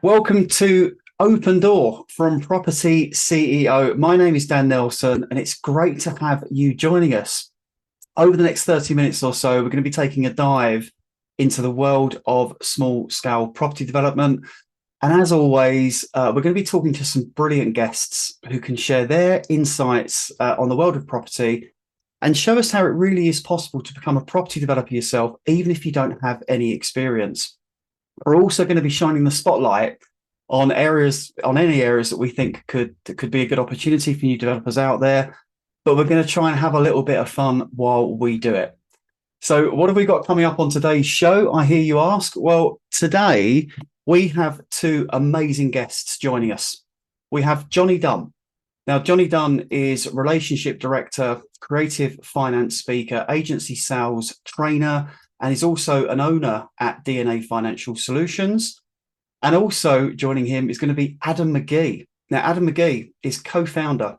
Welcome to Open Door from Property CEO. My name is Dan Nelson, and it's great to have you joining us. Over the next 30 minutes or so, we're going to be taking a dive into the world of small-scale property development. And as always, we're going to be talking to some brilliant guests who can share their insights on the world of property and show us how it really is possible to become a property developer yourself, even if you don't have any experience. We're also going to be shining the spotlight on any areas that we think could be a good opportunity for new developers out there. But we're going to try and have a little bit of fun while we do it. So what have we got coming up on today's show, I hear you ask? Well, today we have two amazing guests joining us. We have Jonny Dunn. Now, Jonny Dunn is Relationship Director, Creative Finance Speaker, Agency Sales Trainer, and he's also an owner at DNA Financial Solutions. And also joining him is going to be Adam McGhee. Now, Adam McGhee is co-founder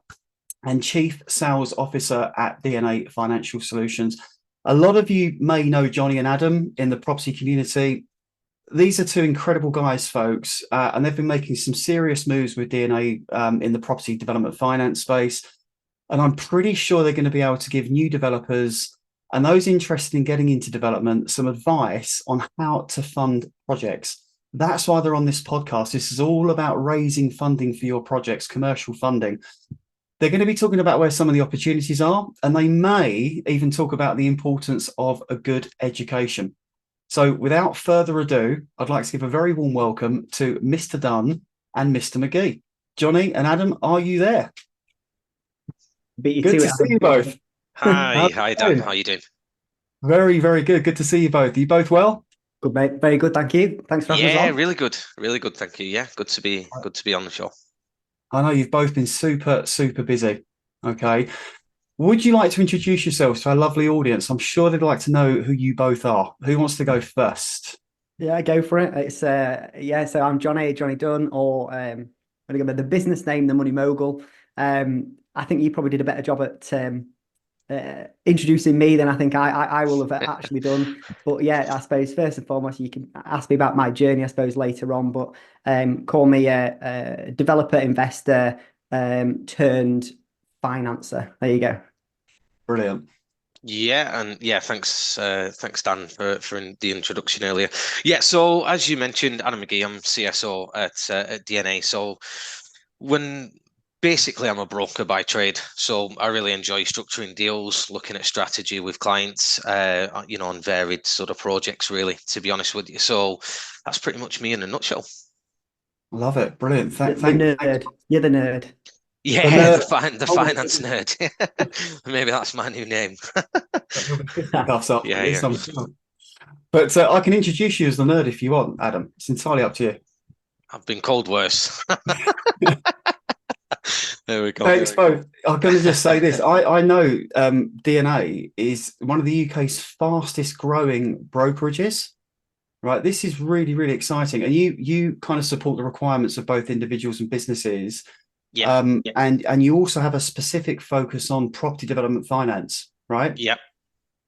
and Chief Sales Officer at DNA Financial Solutions. A lot of you may know Jonny and Adam in the property community. These are two incredible guys, folks, and they've been making some serious moves with DNA in the property development finance space. And I'm pretty sure they're going to be able to give new developers and those interested in getting into development some advice on how to fund projects. That's why they're on this podcast. This is all about raising funding for your projects, commercial funding. They're going to be talking about where some of the opportunities are, and they may even talk about the importance of a good education. So without further ado, I'd like to give a very warm welcome to Mr. Dunn and Mr. McGhee. Jonny and Adam, are you there? Beat you Good to it, see you both. Hi Dan. How are you doing? Very, very good. Good to see you both. Are you both well? Good, mate. Very good. Thank you. Thanks for having us on. Yeah, really good. Really good. Thank you. Yeah, good to be on the show. I know you've both been super busy. Okay. Would you like to introduce yourselves to our lovely audience? I'm sure they'd like to know who you both are. Who wants to go first? Yeah, go for it. It's so I'm Jonny Dunn, or the business name, the Money Mogul. I think you probably did a better job at introducing me than I think I will have actually done. But yeah, I suppose first and foremost, you can ask me about my journey, I suppose, later on. But call me a developer, investor, turned financer. There you go. Brilliant. Yeah, and yeah, thanks Dan for the introduction earlier. Yeah, so as you mentioned, Adam McGhee, I'm CSO at DNA. So basically, I'm a broker by trade, so I really enjoy structuring deals, looking at strategy with clients, on varied sort of projects, really, to be honest with you. So that's pretty much me in a nutshell. Love it. Brilliant. The nerd. You're the nerd. Yeah, the finance nerd. Maybe that's my new name. Yeah. But I can introduce you as the nerd if you want, Adam. It's entirely up to you. I've been called worse. There we go. Thanks both. I'm going to just say this. I know DNA is one of the UK's fastest growing brokerages. Right. This is really, really exciting. And you kind of support the requirements of both individuals and businesses. Yeah. And you also have a specific focus on property development finance, right? Yep.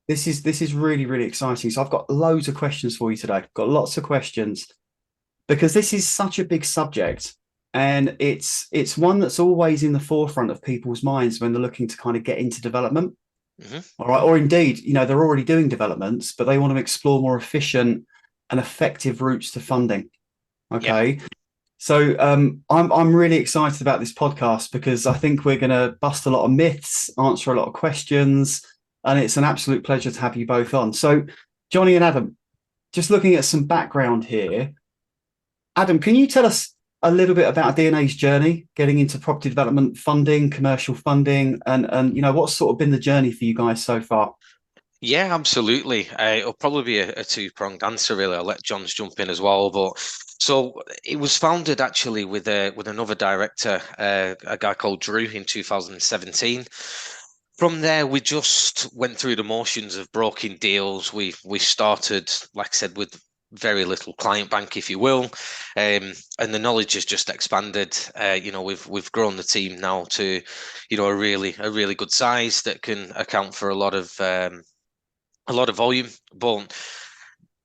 This is really, really exciting. So I've got loads of questions for you today. I've got lots of questions because this is such a big subject. And it's one that's always in the forefront of people's minds when they're looking to kind of get into development. Mm-hmm. All right. Or indeed, they're already doing developments, but they want to explore more efficient and effective routes to funding. Okay. Yeah. So I'm really excited about this podcast because I think we're going to bust a lot of myths, answer a lot of questions, and it's an absolute pleasure to have you both on. So Jonny and Adam, just looking at some background here. Adam, can you tell us a little bit about DNA's journey getting into property development funding, commercial funding, and what's sort of been the journey for you guys so far? Yeah, absolutely. It'll probably be a two-pronged answer, really. I'll let John jump in as well. But so it was founded actually with another director, a guy called Drew, in 2017. From there, we just went through the motions of broking deals. We started, like I said, with very little client bank, if you will, and the knowledge has just expanded. We've grown the team now to, a really good size that can account for a lot of volume. But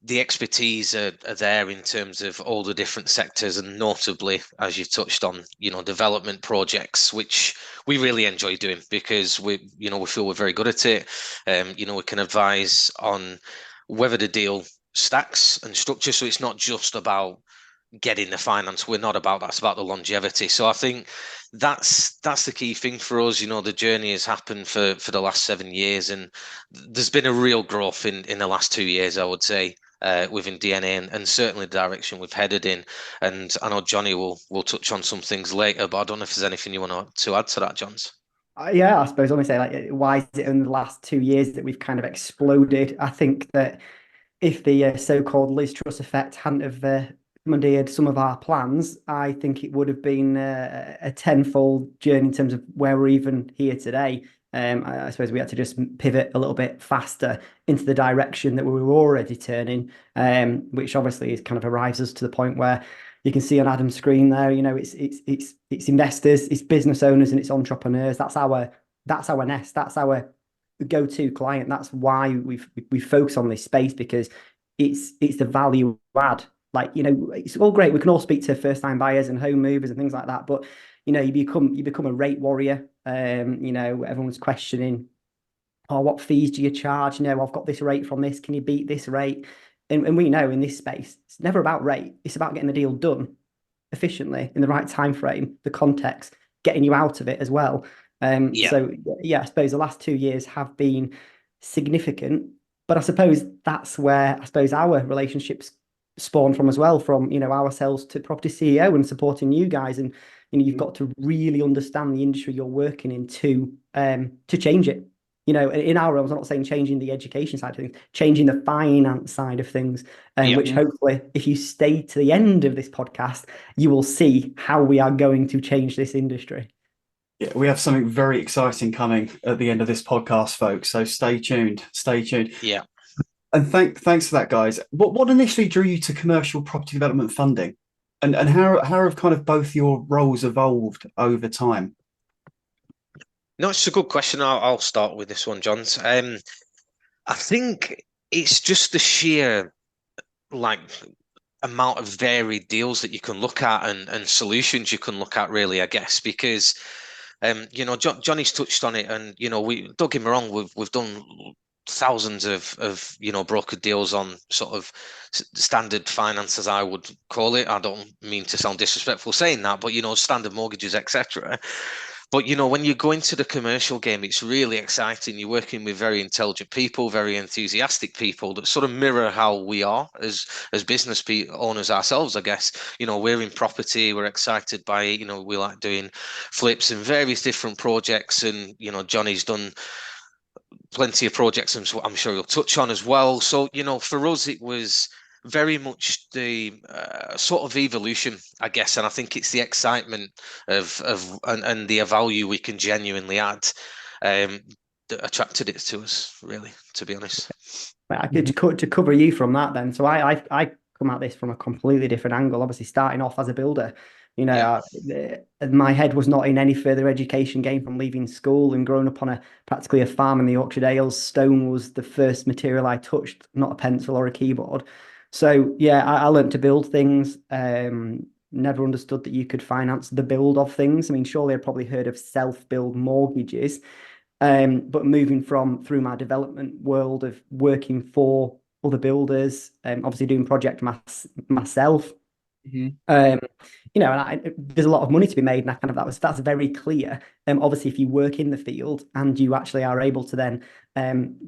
the expertise are there in terms of all the different sectors, and notably, as you touched on, development projects, which we really enjoy doing because we feel we're very good at it. We can advise on whether the deal stacks and structure. So it's not just about getting the finance. We're not about that. It's about the longevity. So I think that's the key thing for us. The journey has happened for the last 7 years, and there's been a real growth in the last 2 years, I would say, within DNA, and certainly the direction we've headed in. And I know Jonny will touch on some things later, but I don't know if there's anything you want to add to that, Johns. Yeah, I suppose I want to say, like, why is it in the last 2 years that we've kind of exploded? I think that if the so-called Liz Truss effect hadn't have commandeered some of our plans, I think it would have been a tenfold journey in terms of where we're even here today. I suppose we had to just pivot a little bit faster into the direction that we were already turning, which obviously is kind of arrives us to the point where you can see on Adam's screen there, it's investors, it's business owners, and it's entrepreneurs. That's our nest. That's our go-to client. That's why we focus on this space, because it's the value add. Like, it's all great. We can all speak to first-time buyers and home movers and things like that, but you become a rate warrior. Everyone's questioning, oh, what fees do you charge? I've got this rate from this. Can you beat this rate? And we know in this space, it's never about rate. It's about getting the deal done efficiently in the right time frame, the context, getting you out of it as well. So yeah, I suppose the last 2 years have been significant, but I suppose that's where our relationships spawn from as well, from ourselves to propertyCEO and supporting you guys. And you've got to really understand the industry you're working in to change it. In our realms, I'm not saying changing the education side of things, changing the finance side of things, which hopefully, if you stay to the end of this podcast, you will see how we are going to change this industry. Yeah, we have something very exciting coming at the end of this podcast, folks. So stay tuned. Yeah. And thanks for that, guys. What initially drew you to commercial property development funding? And how have kind of both your roles evolved over time? No, it's a good question. I'll start with this one, Johns. I think it's just the sheer amount of varied deals that you can look at and solutions you can look at, really, I guess, because Jonny's touched on it, and we, don't get me wrong, we've done thousands of brokered deals on sort of standard finance, as I would call it. I don't mean to sound disrespectful saying that, but standard mortgages, etc. But when you go into the commercial game, it's really exciting. You're working with very intelligent people, very enthusiastic people that sort of mirror how we are as business owners ourselves, I guess. We're in property, we're excited by it. We like doing flips and various different projects, and Jonny's done plenty of projects, and I'm sure he'll touch on as well. So for us, it was very much the sort of evolution, I guess, and I think it's the excitement of and the value we can genuinely add that attracted it to us, really, to be honest. I could to cover you from that then. So I come at this from a completely different angle. Obviously, starting off as a builder, my head was not in any further education game from leaving school and growing up on practically a farm in the Yorkshire Dales. Stone was the first material I touched, not a pencil or a keyboard. So yeah, I learned to build things. Never understood that you could finance the build of things. I mean, surely I'd probably heard of self-build mortgages, but moving through my development world of working for other builders, obviously doing project myself. Mm-hmm. There's a lot of money to be made, and that's very clear. Obviously, if you work in the field and you actually are able to then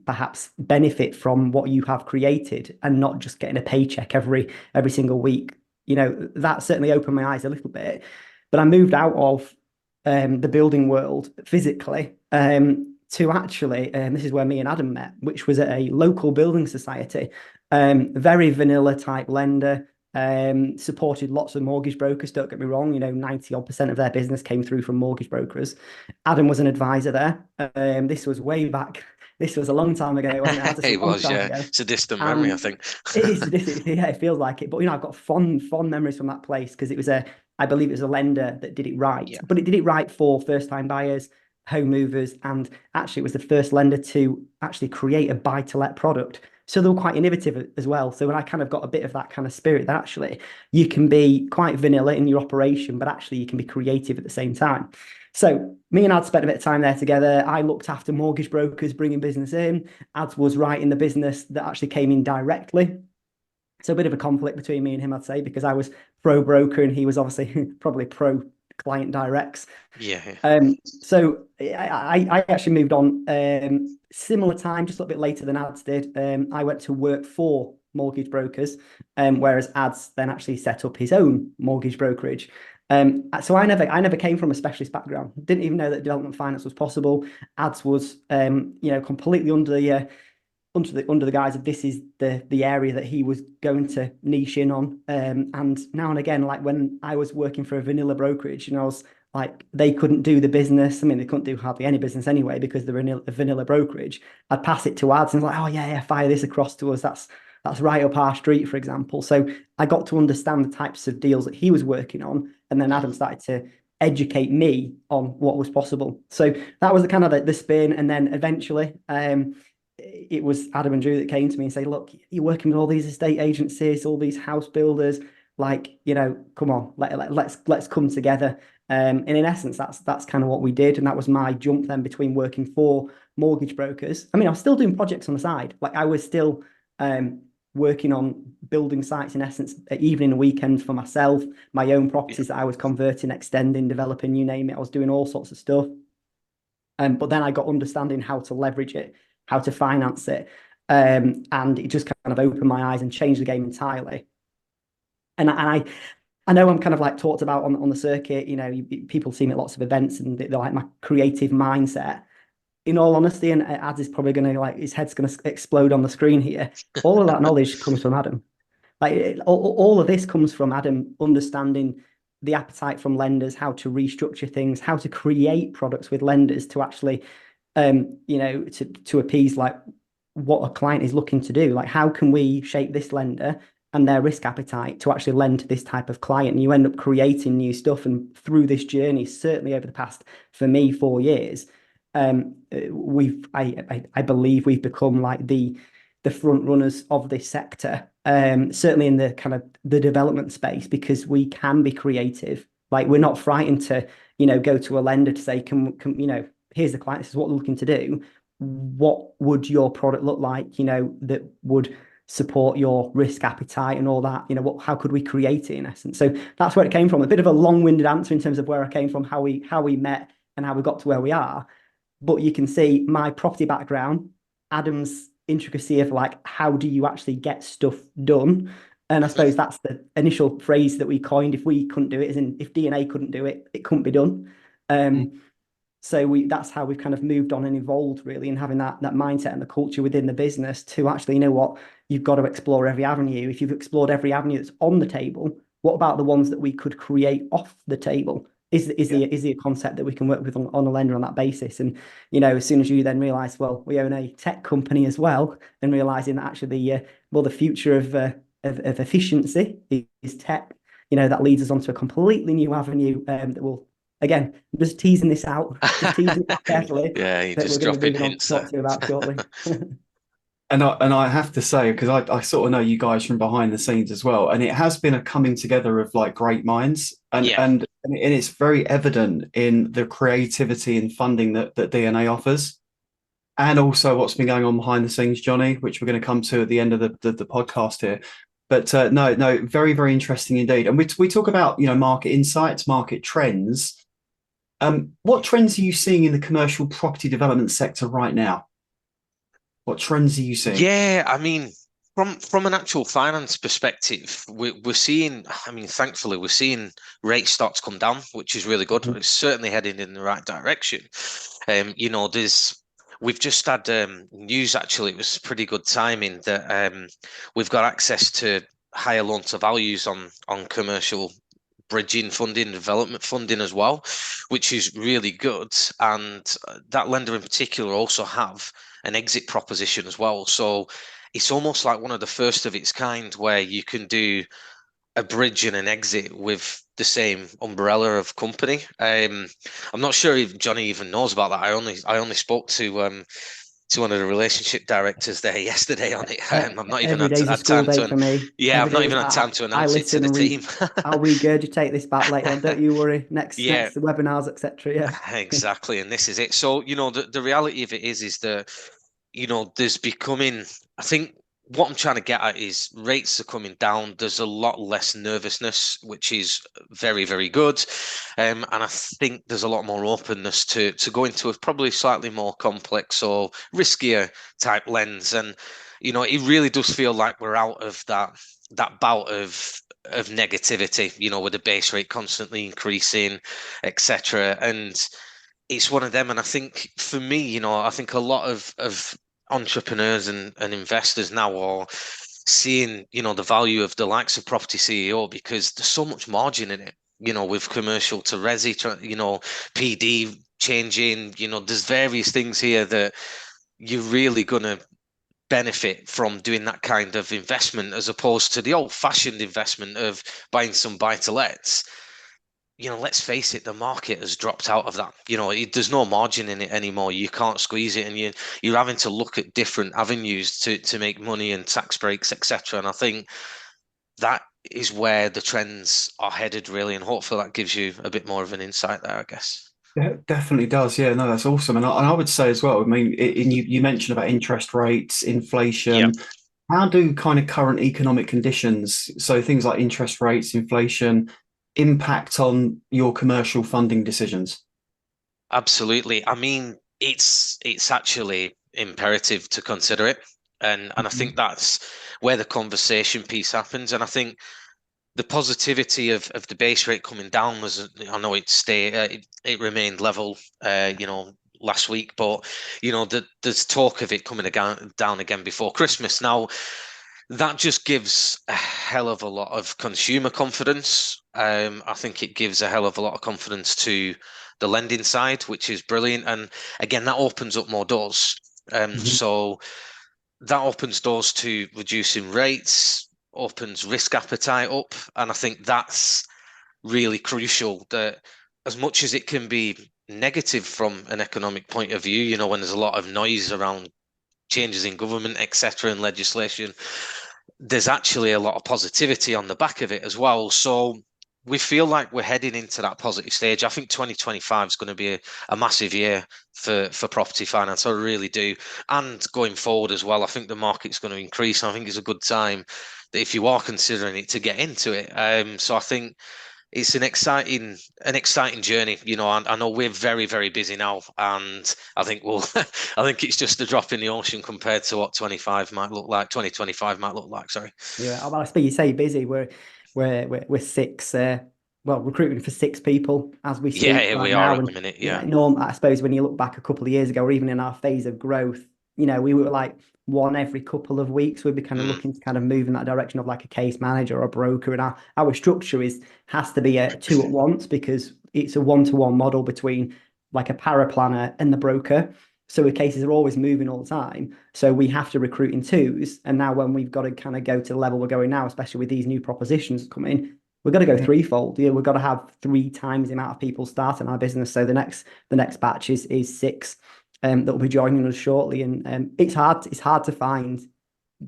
perhaps benefit from what you have created and not just getting a paycheck every single week, that certainly opened my eyes a little bit. But I moved out of the building world physically to actually, this is where me and Adam met, which was at a local building society, very vanilla type lender. Supported lots of mortgage brokers, don't get me wrong, 90% of their business came through from mortgage brokers. Adam was an advisor there. This was way back. This was a long time ago, wasn't it? It was, yeah. It's a distant memory, I think. It feels like it. But, I've got fond memories from that place, because it was I believe it was a lender that did it right. Yeah. But it did it right for first-time buyers, home movers, and actually it was the first lender to actually create a buy-to-let product So they were quite innovative as well. So when I kind of got a bit of that kind of spirit, that actually you can be quite vanilla in your operation, but actually you can be creative at the same time. So me and Ad spent a bit of time there together. I looked after mortgage brokers bringing business in. Ad was writing the business that actually came in directly. So a bit of a conflict between me and him, I'd say, because I was pro broker and he was obviously probably pro client directs. Yeah. So I actually moved on similar time, just a little bit later than Ads did. I went to work for mortgage brokers, whereas Ads then actually set up his own mortgage brokerage. So I never came from a specialist background. Didn't even know that development finance was possible. Ads was completely under the guise of this is the area that he was going to niche in on. And now and again, like when I was working for a vanilla brokerage, I was like, they couldn't do the business. I mean, they couldn't do hardly any business anyway because they're a vanilla brokerage. I'd pass it to Ads and like, oh yeah, fire this across to us. That's right up our street, for example. So I got to understand the types of deals that he was working on. And then Adam started to educate me on what was possible. So that was the kind of the spin. And then eventually, it was Adam and Drew that came to me and say, look, you're working with all these estate agencies, all these house builders, like, come on, let's come together. And in essence, that's kind of what we did. And that was my jump then between working for mortgage brokers. I mean, I was still doing projects on the side. Like I was still working on building sites in essence, evening and weekends for myself, my own properties that I was converting, extending, developing, you name it. I was doing all sorts of stuff. But then I got understanding how to leverage it, how to finance it. And it just kind of opened my eyes and changed the game entirely. And I know I'm kind of like talked about on the circuit, people see me at lots of events and they're like my creative mindset. In all honesty, and Ad is probably going to like, his head's going to explode on the screen here. All of that knowledge comes from Adam. Like all of this comes from Adam understanding the appetite from lenders, how to restructure things, how to create products with lenders to actually to appease like what a client is looking to do. Like, how can we shape this lender and their risk appetite to actually lend to this type of client? And you end up creating new stuff. And through this journey, certainly over the past, for me, 4 years, I believe we've become like the front runners of this sector. Certainly in the kind of the development space, because we can be creative. Like we're not frightened to, go to a lender to say, can here's the client, this is what we're looking to do. What would your product look like, that would support your risk appetite and all that? How could we create it in essence? So that's where it came from. A bit of a long-winded answer in terms of where I came from, how we met and how we got to where we are. But you can see my property background, Adam's intricacy of like, how do you actually get stuff done? And I suppose that's the initial phrase that we coined. If we couldn't do it, as in if DNA couldn't do it, it couldn't be done. So that's how we've kind of moved on and evolved really, and having that mindset and the culture within the business to actually, you've got to explore every avenue. If you've explored every avenue that's on the table, what about the ones that we could create off the table? Is there a concept that we can work with on a lender on that basis? And as soon as you then realize, well, we own a tech company as well, and realizing that actually the future of efficiency is tech, that leads us onto a completely new avenue that will, again, I'm just teasing this out, carefully. Yeah, you just dropping hints. Talk to you about shortly. And I have to say, because I sort of know you guys from behind the scenes as well, and it has been a coming together of like great minds, and it's very evident in the creativity and funding that DNA offers, and also what's been going on behind the scenes, Jonny, which we're going to come to at the end of the podcast here. But no, very, very interesting indeed. And we talk about market insights, market trends. What trends are you seeing in the commercial property development sector right now? What trends are you seeing? Yeah, I mean, from an actual finance perspective, we're seeing, I mean, thankfully, we're seeing rate stocks come down, which is really good. Mm-hmm. It's certainly heading in the right direction. We've just had news, actually, it was pretty good timing that we've got access to higher loan to values on commercial bridging funding, development funding as well, which is really good. And that lender in particular also have an exit proposition as well. So it's almost like one of the first of its kind where you can do a bridge and an exit with the same umbrella of company. I'm not sure if Jonny even knows about that. I only spoke to to one of the relationship directors there yesterday on it. I've not even Every day's a school day for me. Yeah, Every I've not day even had time to I announce it to listen the and team. I'll regurgitate this back later on. Don't you worry. Next Yeah, webinars, etc. Yeah. exactly. And this is it. So, the reality of it is that, there's becoming, I think what I'm trying to get at is rates are coming down. There's a lot less nervousness, which is very, very good. And I think there's a lot more openness to go into a probably slightly more complex or riskier type lens. And, it really does feel like we're out of that bout of negativity, with the base rate constantly increasing, etc. And it's one of them. And I think for me, I think a lot of entrepreneurs and investors now are seeing, the value of the likes of property CEO, because there's so much margin in it, with commercial to resi, PD changing, there's various things here that you're really going to benefit from doing that kind of investment, as opposed to the old fashioned investment of buying some buy to lets. Let's face it, the market has dropped out of that. There's no margin in it anymore. You can't squeeze it, and you're having to look at different avenues to make money and tax breaks, etc. And I think that is where the trends are headed, really. And hopefully that gives you a bit more of an insight there, I guess. Yeah, it definitely does. Yeah, no, that's awesome. And I would say as well, I mean, you mentioned about interest rates, Yeah. inflation. How do kind of current economic conditions, so things like interest rates, inflation, impact on your commercial funding decisions? Absolutely. I mean, it's actually imperative to consider it. And I Mhm. think that's where the conversation piece happens. And I think the positivity of the base rate coming down was, I know it remained level, last week, but there's talk of it coming down again before Christmas. Now, that just gives a hell of a lot of consumer confidence. I think it gives a hell of a lot of confidence to the lending side, which is brilliant. And again, that opens up more doors. Mhm. So that opens doors to reducing rates, opens risk appetite up. And I think that's really crucial, that as much as it can be negative from an economic point of view, when there's a lot of noise around changes in government, etc., and legislation, there's actually a lot of positivity on the back of it as well. So we feel like we're heading into that positive stage. I think 2025 is going to be a massive year for property finance. I really do. And going forward as well, I think the market's going to increase. I think it's a good time that if you are considering it, to get into it. So I think it's an exciting journey. I know we're very, very busy now, and I think I think it's just a drop in the ocean compared to what 2025 might look like. Sorry. Yeah, well, I suppose you say busy. We're six. Well, recruiting for six people as we Yeah, speak right we are now. at the And minute. yeah, Yeah. norm. I suppose when you look back a couple of years ago, or even in our phase of growth, we were like one every couple of weeks. We'd be kind of Mm, looking to kind of move in that direction of like a case manager or a broker. And our structure has to be a two at once, because it's a one-to-one model between like a paraplanner and the broker. So the cases are always moving all the time. So we have to recruit in twos. And now when we've got to kind of go to the level we're going now, especially with these new propositions coming, we've got to go threefold. Yeah, we've got to have three times the amount of people starting our business. So the next batch is six that will be joining us shortly. And it's hard to find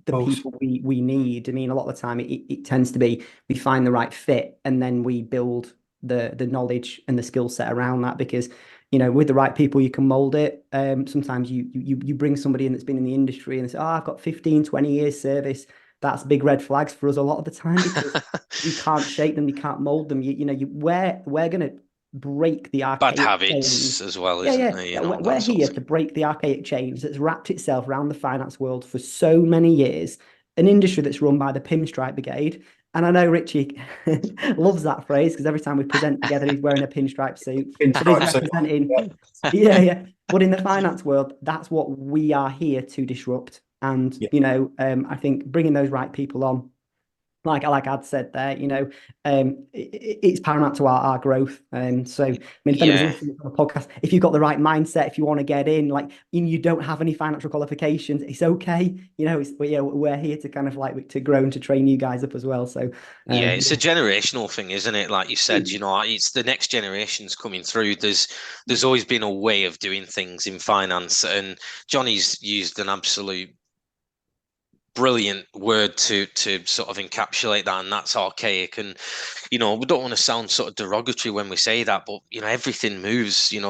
the Of course. people we need. I mean, a lot of the time it tends to be we find the right fit and then we build the knowledge and the skill set around that, because with the right people you can mold it. Sometimes you bring somebody in that's been in the industry and they say, oh, I've got 15, 20 years service. That's big red flags for us a lot of the time, because you can't shape them, you can't mold them. We're going to break the bad archaic habits chains. as well, Yeah, isn't yeah. there? We're That sort of here thing. to break the archaic chains that's wrapped itself around the finance world for so many years. An industry that's run by the pinstripe brigade. And I know Richie loves that phrase, because every time we present together, he's wearing a pinstripe suit. But he's Pinstripe suit. Yeah. representing, yeah, yeah. But in the finance world, that's what we are here to disrupt. And, Yeah. I think bringing those right people on like Ad said there, it's paramount to our growth. So, I mean, if anyone's Yeah. listening to the podcast, if you've got the right mindset, if you want to get in, like you don't have any financial qualifications, it's okay. We're here to kind of like to grow and to train you guys up as well. So, Yeah, it's a generational thing, isn't it? Like you said, yeah. it's the next generations coming through. There's always been a way of doing things in finance, and Johnny's used an absolute brilliant word to sort of encapsulate that, and that's archaic. And we don't want to sound sort of derogatory when we say that, but everything moves. You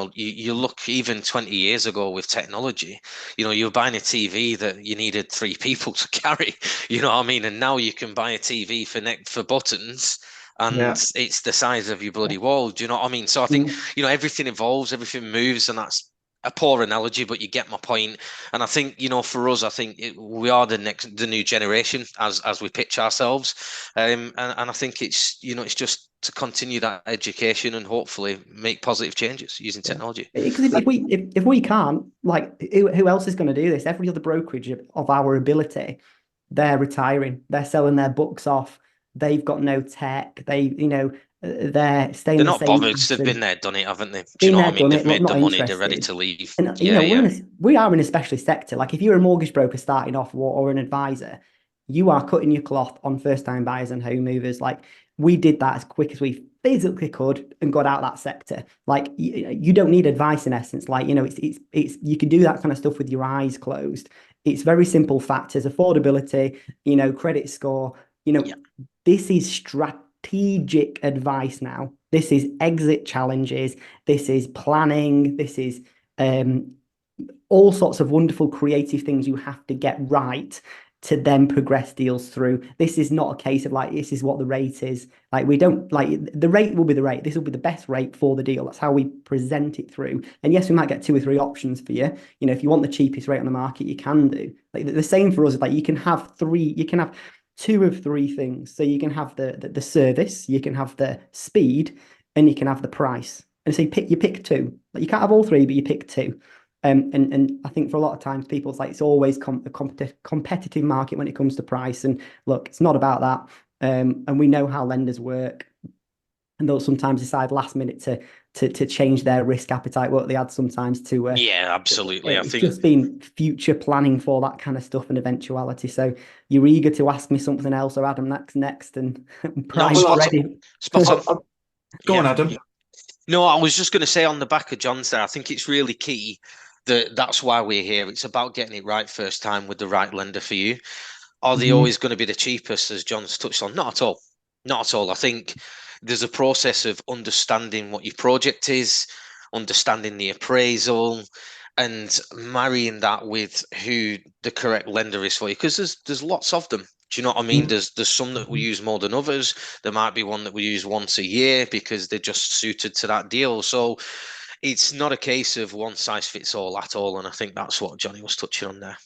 look even 20 years ago with technology, you were buying a TV that you needed three people to carry, you know what I mean? And now you can buy a TV for buttons, and Yeah. it's the size of your bloody wall. Do you know what I mean? So I think, Mm. everything evolves, everything moves, and that's a poor analogy, but you get my point. And I think, for us, I think we are the new generation as we pitch ourselves. And I think it's just to continue that education and hopefully make positive changes using technology. Because if we can't, like, who else is going to do this? Every other brokerage of our ability, they're retiring. They're selling their books off. They've got no tech. They're staying They're the not same bothered 'cause they've been pattern. there, done it, haven't they? Do you Been know there, what I mean? done They've it. made the Not money, they're ready interested. to leave. And Yeah, yeah. we are in a specialist sector. Like if you're a mortgage broker starting off or an advisor, you are cutting your cloth on first time buyers and home movers. Like we did that as quick as we physically could and got out that sector. Like you don't need advice in essence. Like it's you can do that kind of stuff with your eyes closed. It's very simple factors: affordability, credit score. Yeah. This is strategic advice now. This is exit challenges. This is planning. This is um, all sorts of wonderful creative things you have to get right to then progress deals through. This is not a case of like, this is what the rate is. Like, we don't like the rate will be the rate. This will be the best rate for the deal. That's how we present it through. And yes, we might get 2 or 3 options for you. If you want the cheapest rate on the market, you can do. Like the same for us. Like you can have 2 of 3 things. So you can have the service, you can have the speed, and you can have the price. And so you pick 2. Like you can't have all 3, but you pick 2. And I think for a lot of times people, it's like it's always a competitive market when it comes to price. And look, it's not about that. And we know how lenders work, and they'll sometimes decide last minute to change their risk appetite. What they had sometimes to Yeah, absolutely. I it's think just been future planning for that kind of stuff and eventuality. So you're eager to ask me something else, or Adam next, and no, primed ready. spot on. Go on, Yeah. Adam. No, I was just going to say on the back of John's there, I think it's really key that's why we're here. It's about getting it right first time with the right lender for you. Are they always going to be the cheapest, as John's touched on? Not at all. Not at all. I think there's a process of understanding what your project is, understanding the appraisal, and marrying that with who the correct lender is for you. Because there's lots of them. Do you know what I mean? There's some that we use more than others. There might be one that we use once a year because they're just suited to that deal. So it's not a case of one size fits all at all. And I think that's what Jonny was touching on there.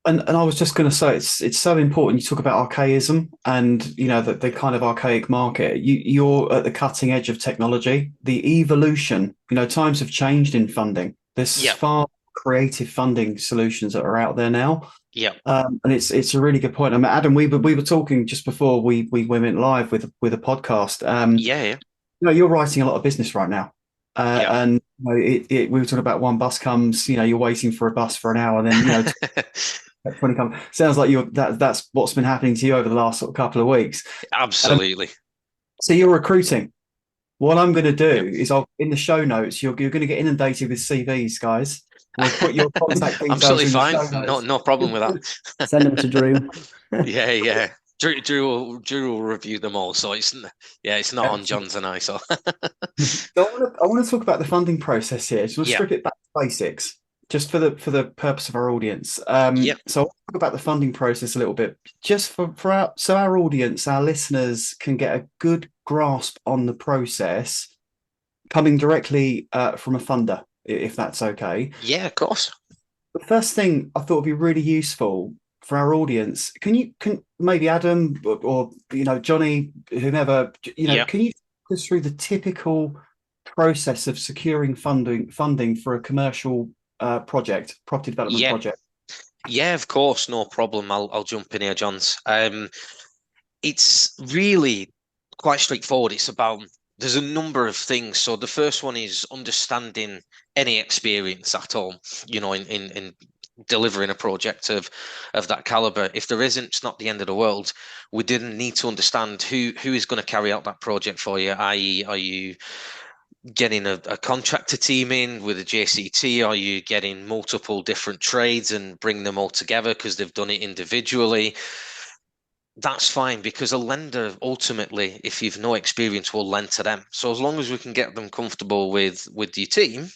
And I was just going to say it's so important. You talk about archaism and the kind of archaic market. You're at the cutting edge of technology. The evolution. Times have changed in funding. There's far creative funding solutions that are out there now. Yeah. And it's a really good point. I mean, Adam, we were talking just before we went live with a podcast. Yeah. You're writing a lot of business right now. And we were talking about one bus comes. You're waiting for a bus for an hour, then 20 come. Sounds like that's what's been happening to you over the last sort of couple of weeks. Absolutely. So you're recruiting. What I'm going to do is in the show notes, you're going to get inundated with CVs, guys. We'll put your contact details. Absolutely in the fine. show notes. No problem with that. Send them to Drew. Yeah. Drew will review them all. So it's not on John's and I. So, I want to talk about the funding process here. So we'll strip it back to basics, just for the purpose of our audience. So I'll talk about the funding process a little bit, just for our audience, our listeners can get a good grasp on the process, coming directly from a funder, if that's okay. Yeah, of course. The first thing I thought would be really useful for our audience, can maybe Adam or Jonny, whomever, can you talk us through the typical process of securing funding for a commercial property development project? Yeah, of course, no problem. I'll jump in here, Johns. it's really quite straightforward. It's about, there's a number of things. So the first one is understanding any experience at all, in delivering a project of that caliber. If there isn't, it's not the end of the world. We didn't need to understand who is going to carry out that project for you, i.e., are you getting a contractor team in with a JCT? Are you getting multiple different trades and bring them all together because they've done it individually? That's fine, because a lender ultimately, if you've no experience, will lend to them. So as long as we can get them comfortable with your team,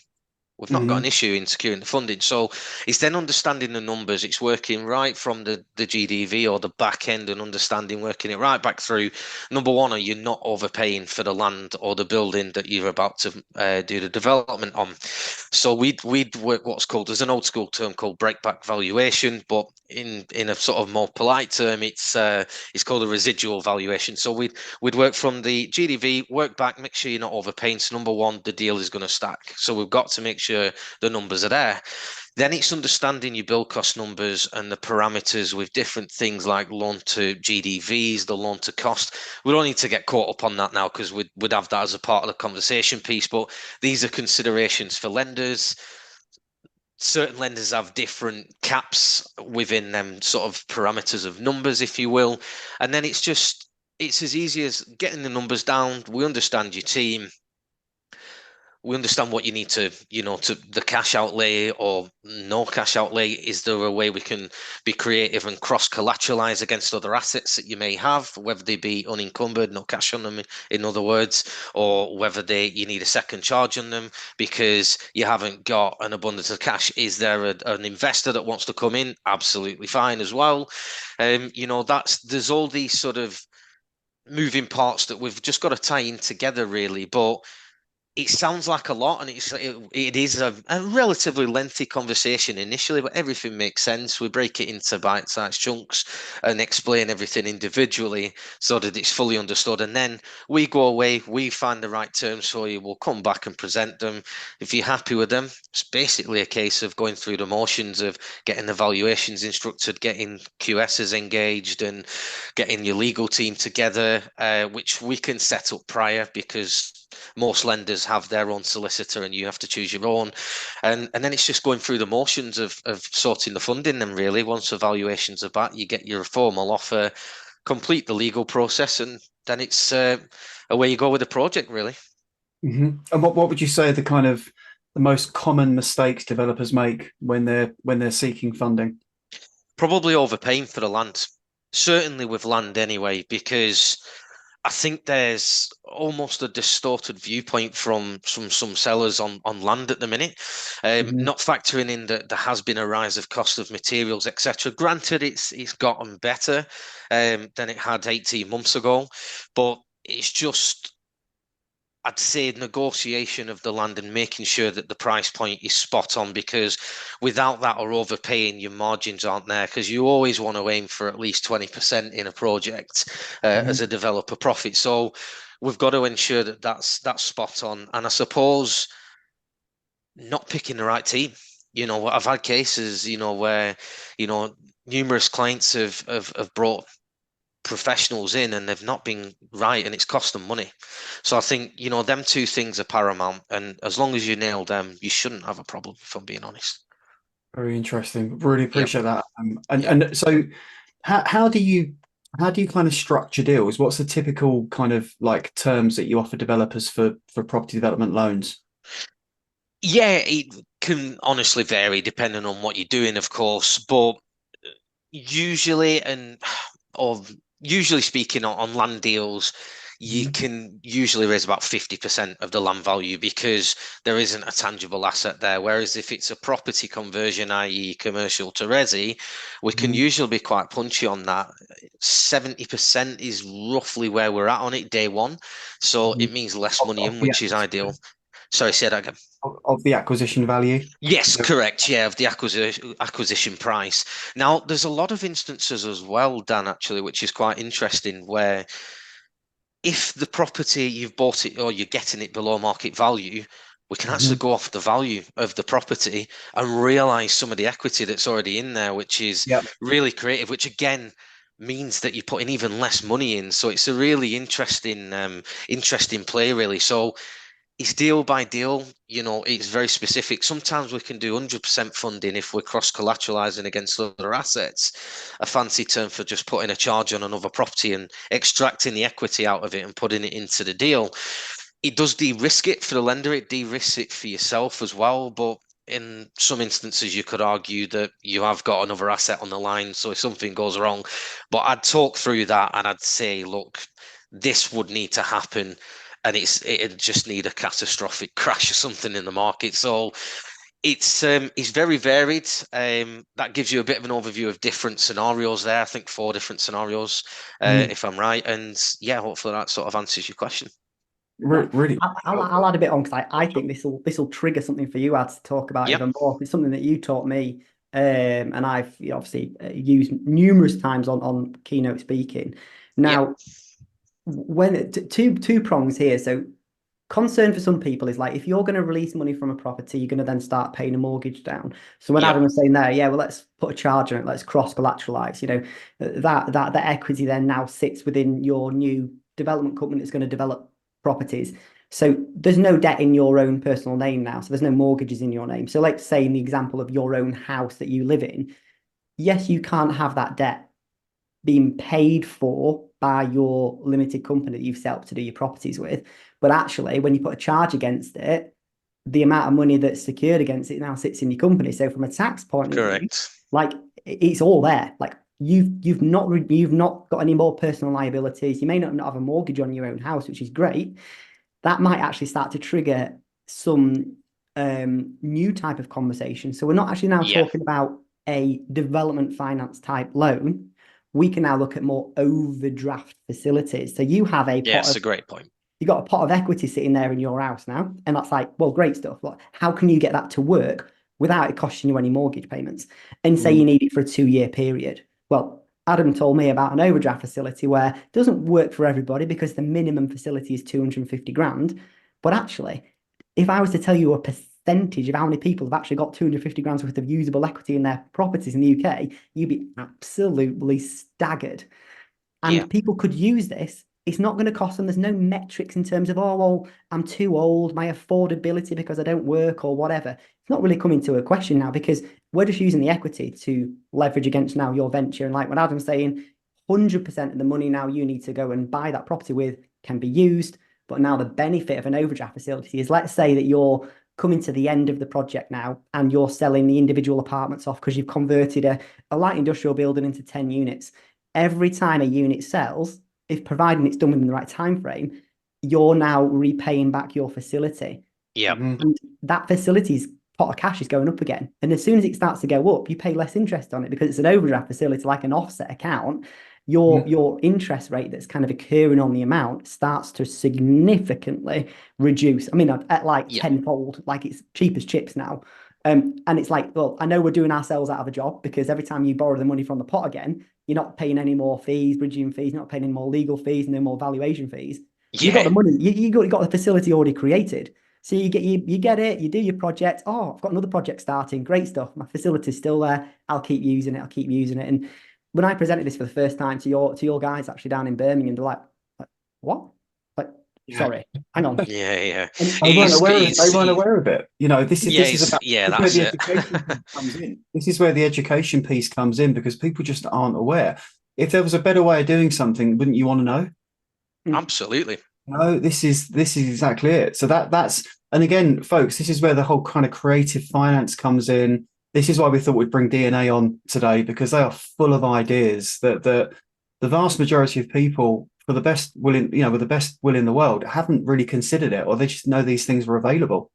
we've not got an issue in securing the funding. So it's then understanding the numbers. It's working right from the GDV or the back end and understanding, working it right back through. Number one, are you not overpaying for the land or the building that you're about to do the development on? So we'd work what's called, there's an old school term called breakback valuation, but in a sort of more polite term, it's called a residual valuation. So we'd work from the GDV, work back, make sure you're not overpaying. So number one, the deal is going to stack. So we've got to make sure the numbers are there. Then it's understanding your build cost numbers and the parameters with different things like loan to GDVs, the loan to cost. We don't need to get caught up on that now, because we'd have that as a part of the conversation piece. But these are considerations for lenders. Certain lenders have different caps within them sort of parameters of numbers, if you will. And then it's as easy as getting the numbers down. We understand your team. We understand what you need to, to the cash outlay or no cash outlay. Is there a way we can be creative and cross-collateralize against other assets that you may have, whether they be unencumbered, no cash on them, in other words, or whether you need a second charge on them because you haven't got an abundance of cash? Is there an investor that wants to come in? Absolutely fine as well. There's all these sort of moving parts that we've just got to tie in together, really. But it sounds like a lot, and it is a relatively lengthy conversation initially, but everything makes sense. We break it into bite-sized chunks and explain everything individually so that it's fully understood. And then we go away, we find the right terms for you, we'll come back and present them. If you're happy with them, it's basically a case of going through the motions of getting the valuations instructed, getting QSs engaged, and getting your legal team together, which we can set up prior, because most lenders have their own solicitor and you have to choose your own. And then it's just going through the motions of sorting the funding. And really, once the valuations are back, you get your formal offer, complete the legal process, and then it's away you go with the project, really. And what would you say are the most common mistakes developers make when they're seeking funding? Probably overpaying for the land. Certainly with land anyway, because I think there's almost a distorted viewpoint from some sellers on land at the minute, not factoring in that there has been a rise of cost of materials, etc. Granted, it's gotten better than it had 18 months ago, but it's just, I'd say, negotiation of the land and making sure that the price point is spot on, because without that or overpaying, your margins aren't there, because you always want to aim for at least 20% in a project as a developer profit. So we've got to ensure that that's spot on. And I suppose not picking the right team. I've had cases, where, numerous clients have brought professionals in and they've not been right, and it's cost them money. So I think them two things are paramount, and as long as you nail them, you shouldn't have a problem, if I'm being honest. Very interesting. Really appreciate that. And so how do you kind of structure deals? What's the typical kind of like terms that you offer developers for property development loans? Yeah, it can honestly vary depending on what you're doing, of course, but usually usually speaking, on land deals, you can usually raise about 50% of the land value, because there isn't a tangible asset there. Whereas if it's a property conversion, i.e. commercial to resi, we can usually be quite punchy on that. 70% is roughly where we're at on it day one. So it means less money in, which is ideal. Sorry, say that again. Of the acquisition value? Yes, correct. Yeah, of the acquisition price. Now, there's a lot of instances as well, Dan, actually, which is quite interesting, where if the property, you've bought it or you're getting it below market value, we can actually go off the value of the property and realize some of the equity that's already in there, which is really creative, which again means that you're putting even less money in. So it's a really interesting play, really. So it's deal by deal, it's very specific. Sometimes we can do 100% funding if we're cross-collateralizing against other assets, a fancy term for just putting a charge on another property and extracting the equity out of it and putting it into the deal. It does de-risk it for the lender, it de-risks it for yourself as well, but in some instances you could argue that you have got another asset on the line, so if something goes wrong. But I'd talk through that and I'd say, look, this would need to happen, and it'd just need a catastrophic crash or something in the market. So it's very varied. That gives you a bit of an overview of different scenarios there. I think 4 different scenarios, if I'm right. And yeah, hopefully that sort of answers your question. Really, I'll add a bit on, because I think this will trigger something for you, Ad, to talk about Yep. even more. It's something that you taught me, and I've obviously used numerous times on keynote speaking. Now, when two prongs here. So concern for some people is like, if you're going to release money from a property, you're going to then start paying a mortgage down. So when Yep. Adam was saying there, yeah, well, let's put a charge on it, let's cross collateralize, that equity then now sits within your new development company that's going to develop properties. So there's no debt in your own personal name now. So there's no mortgages in your name. So like, say in the example of your own house that you live in, yes, you can't have that debt being paid for by your limited company that you've set up to do your properties with. But actually, when you put a charge against it, the amount of money that's secured against it now sits in your company. So from a tax point of view, like, it's all there. Like, you've not got any more personal liabilities. You may not have a mortgage on your own house, which is great. That might actually start to trigger some new type of conversation. So we're not actually now talking about a development finance type loan. We can now look at more overdraft facilities. So you have a that's a great point. You got a pot of equity sitting there in your house now, and that's like, well, great stuff. Like, how can you get that to work without it costing you any mortgage payments? And say you need it for a 2-year period. Well, Adam told me about an overdraft facility where it doesn't work for everybody because the minimum facility is 250 grand. But actually, if I was to tell you a percentage of how many people have actually got 250 grand worth of usable equity in their properties in the UK, you'd be absolutely staggered. And people could use this. It's not going to cost them. There's no metrics in terms of, oh, well, I'm too old, my affordability because I don't work or whatever. It's not really coming to a question now, because we're just using the equity to leverage against now your venture. And like what Adam's saying, 100% of the money now you need to go and buy that property with can be used. But now the benefit of an overdraft facility is, let's say that you're coming to the end of the project now and you're selling the individual apartments off because you've converted a light industrial building into 10 units. Every time a unit sells, if providing it's done within the right time frame, you're now repaying back your facility. And that facility's pot of cash is going up again. And as soon as it starts to go up, you pay less interest on it because it's an overdraft facility, like an offset account. Your interest rate that's kind of occurring on the amount starts to significantly reduce. I mean, at like tenfold, like it's cheap as chips now. And it's like, well, I know we're doing ourselves out of a job, because every time you borrow the money from the pot again, you're not paying any more fees, bridging fees, not paying any more legal fees, no more valuation fees. You got the money, you got the facility already created. So you get it, you do your project. Oh, I've got another project starting. Great stuff. My facility's still there. I'll keep using it. And when I presented this for the first time to your guys actually down in Birmingham, they're like what? Like, sorry, hang on. Yeah. They weren't aware of it. This is where the education piece comes in. This is where the education piece comes in, because people just aren't aware. If there was a better way of doing something, wouldn't you want to know? Absolutely. No, this is exactly it. So that's, and again, folks, this is where the whole kind of creative finance comes in. This is why we thought we'd bring DNA on today, because they are full of ideas that the vast majority of people, for the best will in, with the best will in the world, haven't really considered it, or they just know these things were available.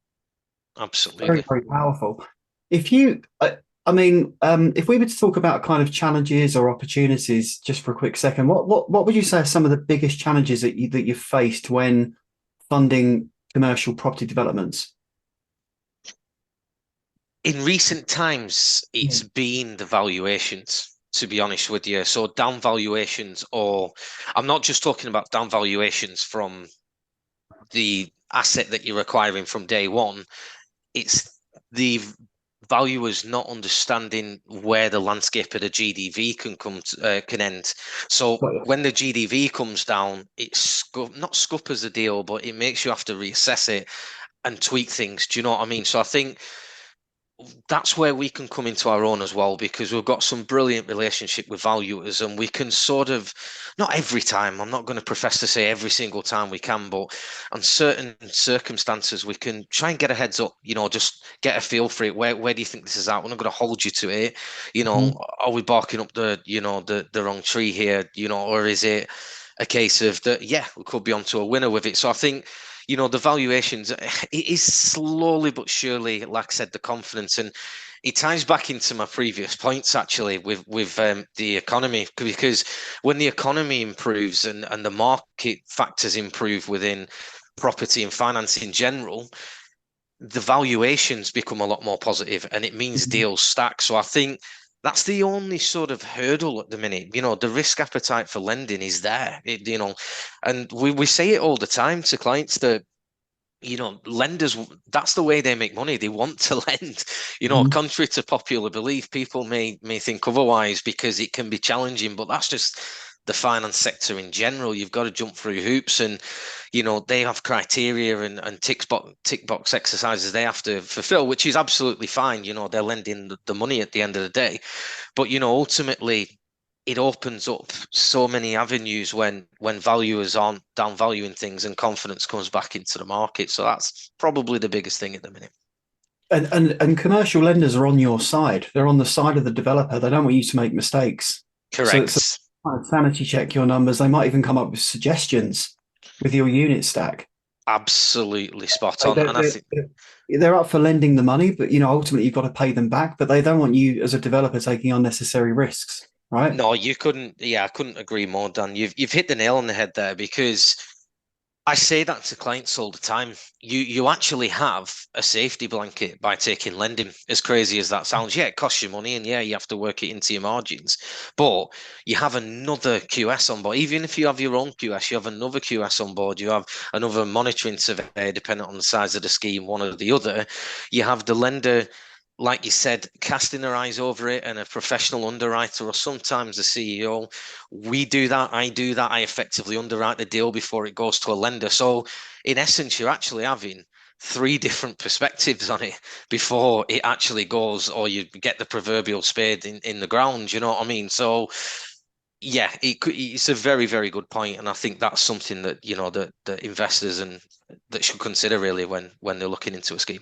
Absolutely. Very, very powerful. If we were to talk about kind of challenges or opportunities just for a quick second, what would you say are some of the biggest challenges that you've faced when funding commercial property developments? In recent times, it's been the valuations, to be honest with you. So down valuations, or I'm not just talking about down valuations from the asset that you're acquiring from day one. It's the valuers not understanding where the landscape of the GDV can end. So when the GDV comes down, it's not scuppers the deal, but it makes you have to reassess it and tweak things. Do you know what I mean? So I think that's where we can come into our own as well, because we've got some brilliant relationship with valuers, and we can sort of, not every time, I'm not going to profess to say every single time we can, but on certain circumstances we can try and get a heads up, just get a feel for it. Where do you think this is at? We're not going to hold you to it. Are we barking up the wrong tree here? Or is it a case of that, yeah, we could be onto a winner with it. So I think the valuations, it is slowly but surely, like I said, the confidence, and it ties back into my previous points actually with the economy, because when the economy improves and the market factors improve within property and finance in general, the valuations become a lot more positive, and it means deals stack. So I think that's the only sort of hurdle at the minute. The risk appetite for lending is there, and we say it all the time to clients that, lenders, that's the way they make money. They want to lend, contrary to popular belief. People may think otherwise because it can be challenging, but that's just the finance sector in general. You've got to jump through hoops, and they have criteria and tick box exercises they have to fulfill, which is absolutely fine. They're lending the money at the end of the day, but ultimately it opens up so many avenues when valuers aren't downvaluing things and confidence comes back into the market. So that's probably the biggest thing at the minute. And commercial lenders are on your side. They're on the side of the developer. They don't want you to make mistakes. Correct. So sanity check your numbers. They might even come up with suggestions with your unit stack. Absolutely spot on. And I think they're up for lending the money, but ultimately you've got to pay them back. But they don't want you as a developer taking unnecessary risks, right? No, you couldn't. Yeah, I couldn't agree more, Dan. You've hit the nail on the head there, because I say that to clients all the time. You actually have a safety blanket by taking lending. As crazy as that sounds, yeah, it costs you money, and yeah, you have to work it into your margins. But you have another QS on board. Even if you have your own QS, you have another QS on board. You have another monitoring surveyor, depending on the size of the scheme, one or the other. You have the lender, like you said, casting their eyes over it, and a professional underwriter, or sometimes the CEO. We do that. I do that. I effectively underwrite the deal before it goes to a lender. So in essence, you're actually having 3 different perspectives on it before it actually goes, or you get the proverbial spade in the ground. You know what I mean? So yeah, it's a very, very good point, and I think that's something that that investors and that should consider really when they're looking into a scheme.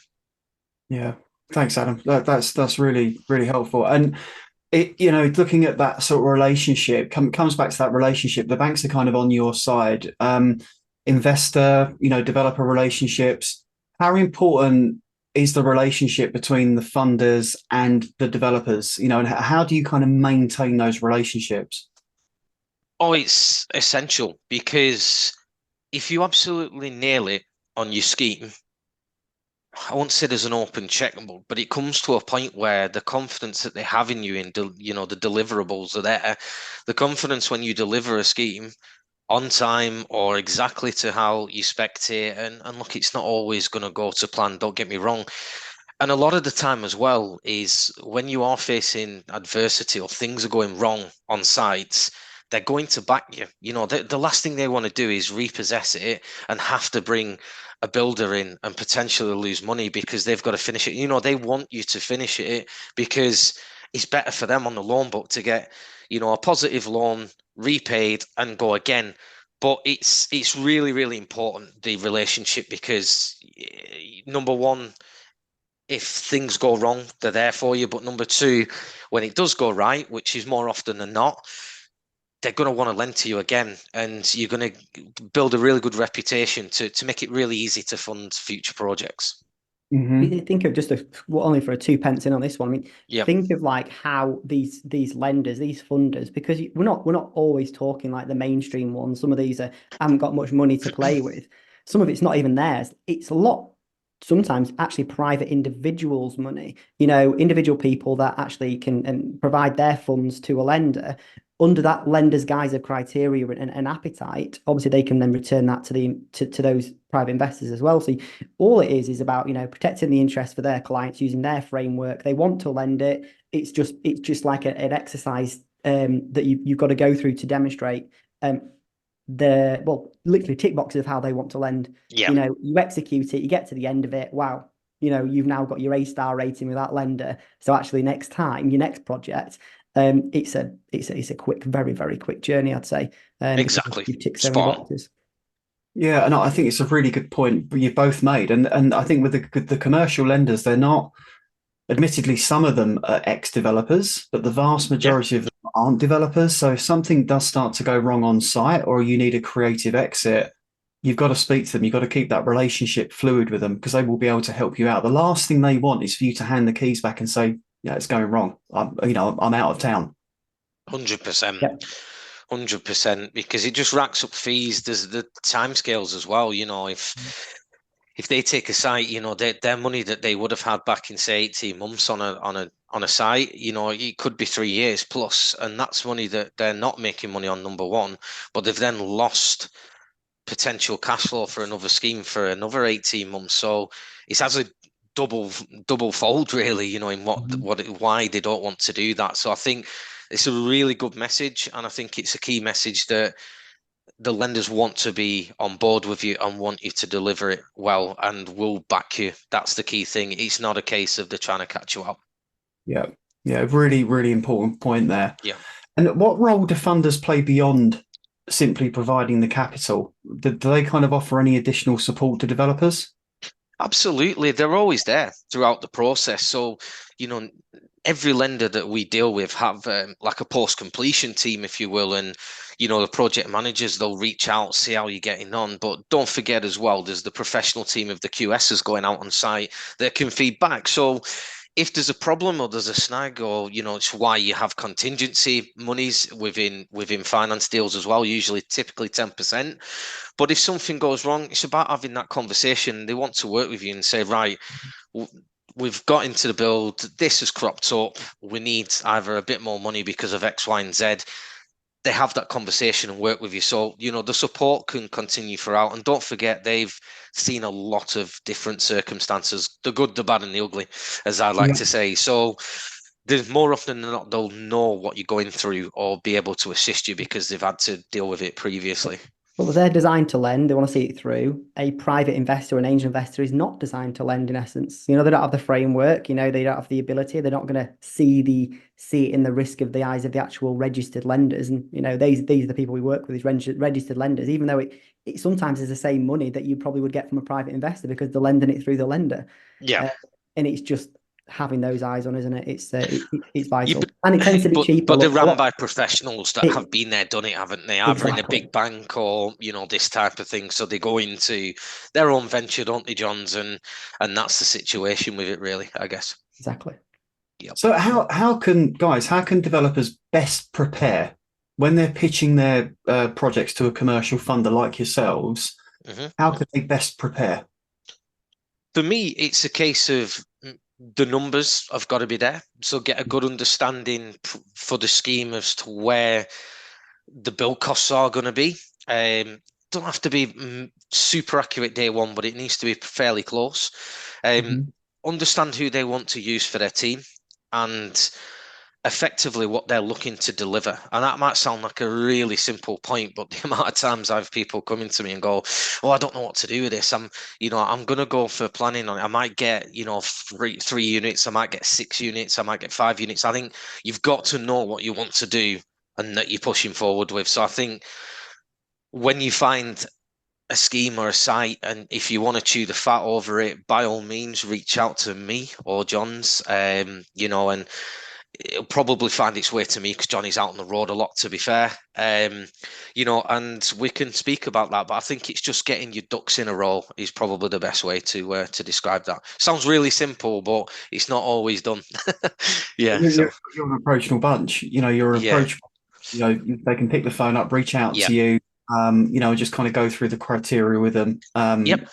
Yeah. Thanks, Adam. That's really, really helpful. And it, looking at that sort of relationship comes back to that relationship. The banks are kind of on your side. Investor, developer relationships. How important is the relationship between the funders and the developers? And how do you kind of maintain those relationships? Oh, it's essential, because if you absolutely nail it on your scheme, I won't say there's an open check, but it comes to a point where the confidence that they have in you, in the deliverables are there. The confidence when you deliver a scheme on time or exactly to how you spec'd it, and look, it's not always going to go to plan, don't get me wrong. And a lot of the time as well is when you are facing adversity or things are going wrong on sites, they're going to back you. The last thing they want to do is repossess it and have to bring a builder in and potentially lose money because they've got to finish it. They want you to finish it because it's better for them on the loan book to get, a positive loan repaid and go again. But it's really, really important, the relationship, because number one, if things go wrong, they're there for you. But number two, when it does go right, which is more often than not, they're going to want to lend to you again, and you're going to build a really good reputation to make it really easy to fund future projects. Think of just only for a 2 pence in on this one. I mean, Yep. Think of like how these lenders, these funders, because we're not always talking like the mainstream ones. Some of these haven't got much money to play with. Some of it's not even theirs. It's a lot sometimes actually private individuals' money, individual people that actually can provide their funds to a lender under that lender's guise of criteria and appetite. Obviously, they can then return that to those private investors as well. So all it is about protecting the interest for their clients using their framework. They want to lend it. It's just like an exercise that you've got to go through to demonstrate literally tick boxes of how they want to lend. Yeah. You execute it, you get to the end of it. Wow, you've now got your A-star rating with that lender. So actually, next time, your next project, it's a quick, very, very quick journey, I'd say. Exactly. You've ticked so many boxes. Yeah, and I think it's a really good point you've both made. And I think with the commercial lenders, they're not, admittedly, some of them are ex-developers, but the vast majority of them aren't developers. So if something does start to go wrong on site or you need a creative exit, you've got to speak to them. You've got to keep that relationship fluid with them because they will be able to help you out. The last thing they want is for you to hand the keys back and say, yeah, it's going wrong. I'm out of town. 100%. 100%, because it just racks up fees. There's the timescales as well. If they take a site, their money that they would have had back in, say, 18 months on a site, it could be 3 years plus, and that's money that they're not making money on, number one, but they've then lost potential cash flow for another scheme for another 18 months. So it's as a double fold, really, in why they don't want to do that. So I think it's a really good message, and I think it's a key message that the lenders want to be on board with you and want you to deliver it well and will back you. That's the key thing. It's not a case of they're trying to catch you out. Yeah. Yeah. Really, really important point there. Yeah. And what role do funders play beyond simply providing the capital? Do they kind of offer any additional support to developers? Absolutely. They're always there throughout the process. So, every lender that we deal with have like a post-completion team, if you will, and the project managers, they'll reach out, see how you're getting on. But don't forget as well, there's the professional team of the QSs going out on site that can feed back. So if there's a problem or there's a snag, or it's why you have contingency monies within finance deals as well, usually typically 10%. But if something goes wrong, it's about having that conversation. They want to work with you and say, right, we've got into the build, this has cropped up, we need either a bit more money because of X, Y, and Z. They have that conversation and work with you. So, the support can continue throughout. And don't forget, they've seen a lot of different circumstances, the good, the bad, and the ugly, as I like to say. So there's more often than not, they'll know what you're going through or be able to assist you because they've had to deal with it previously. Well, they're designed to lend. They want to see it through. A private investor, an angel investor, is not designed to lend in essence. They don't have the framework. They don't have the ability. They're not going to see it in the risk of the eyes of the actual registered lenders. And these are the people we work with, these registered lenders. Even though it sometimes is the same money that you probably would get from a private investor because they're lending it through the lender. Yeah, and it's just having those eyes on, isn't it? It's vital, and it tends to be cheaper. But they're run by professionals that have been there, done it, haven't they? Either in a big bank or this type of thing. So they go into their own venture, don't they, Johns? And that's the situation with it, really, I guess. Exactly. Yep. So how can developers best prepare when they're pitching their projects to a commercial funder like yourselves? Mm-hmm. How can they best prepare? For me, it's a case of the numbers have got to be there. So get a good understanding for the scheme as to where the build costs are going to be. Don't have to be super accurate day one, but it needs to be fairly close. Understand who they want to use for their team and effectively what they're looking to deliver. And that might sound like a really simple point, but the amount of times I have people coming to me and go, I don't know what to do with this. I'm going to go for planning on it. I might get, three units. I might get 6 units. I might get 5 units. I think you've got to know what you want to do and that you're pushing forward with. So I think when you find a scheme or a site, and if you want to chew the fat over it, by all means, reach out to me or John's, and it'll probably find its way to me because Jonny's out on the road a lot, to be fair. And we can speak about that. But I think it's just getting your ducks in a row is probably the best way to describe that. Sounds really simple, but it's not always done. Yeah. You're an approachable bunch. You're approachable. They can pick the phone up, reach out to you. Just kind of go through the criteria with them. Yep.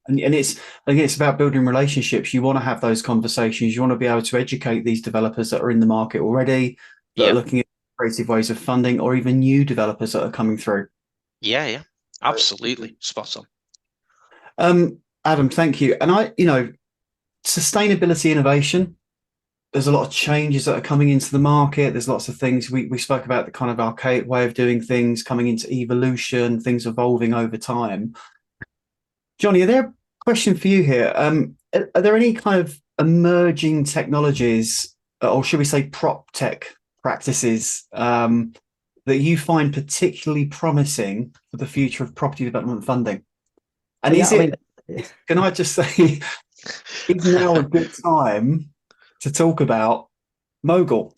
And I think it's about building relationships. You want to have those conversations. You want to be able to educate these developers that are in the market already, that are Yeah, looking at creative ways of funding, or even new developers that are coming through. yeah, absolutely spot on. Adam, thank you. And sustainability innovation. There's a lot of changes that are coming into the market. There's lots of things we spoke about, the kind of archaic way of doing things coming into evolution, things evolving over time. Jonny, are there a question for you here? Are there any kind of emerging technologies, or should we say prop tech practices, that you find particularly promising for the future of property development funding? And can I just say, is now a good time to talk about Mogul?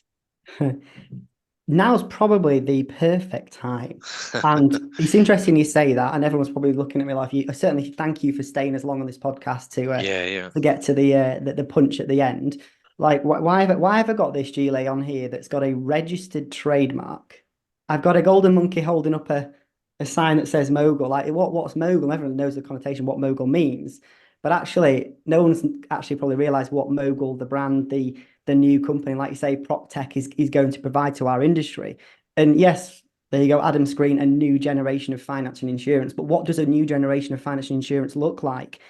Now's probably the perfect time. And it's interesting you say that, and everyone's probably looking at me like, you certainly thank you for staying as long on this podcast to get to the punch at the end. Like, why have I got this GLA on here that's got a registered trademark? I've got a golden monkey holding up a sign that says Mogul. Like, what's Mogul? Everyone knows the connotation, what Mogul means. But actually, no one's actually probably realized what Mogul, the brand, the new company, like you say, prop tech is going to provide to our industry. And yes, there you go, Adam's screen, a new generation of finance and insurance. But what does a new generation of finance and insurance look like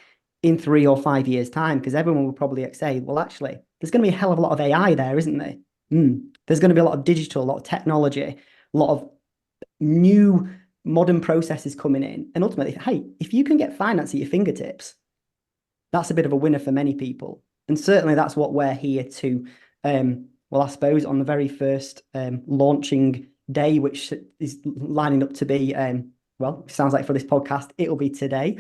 in 3 or 5 years' time? Because everyone will probably say, well, actually, there's going to be a hell of a lot of AI there, isn't there? There's going to be a lot of digital, a lot of technology, a lot of new modern processes coming in. And ultimately, hey, if you can get finance at your fingertips, that's a bit of a winner for many people. And certainly that's what we're here to, well, I suppose on the very first launching day, which is lining up to be, well, it sounds like for this podcast, it'll be today.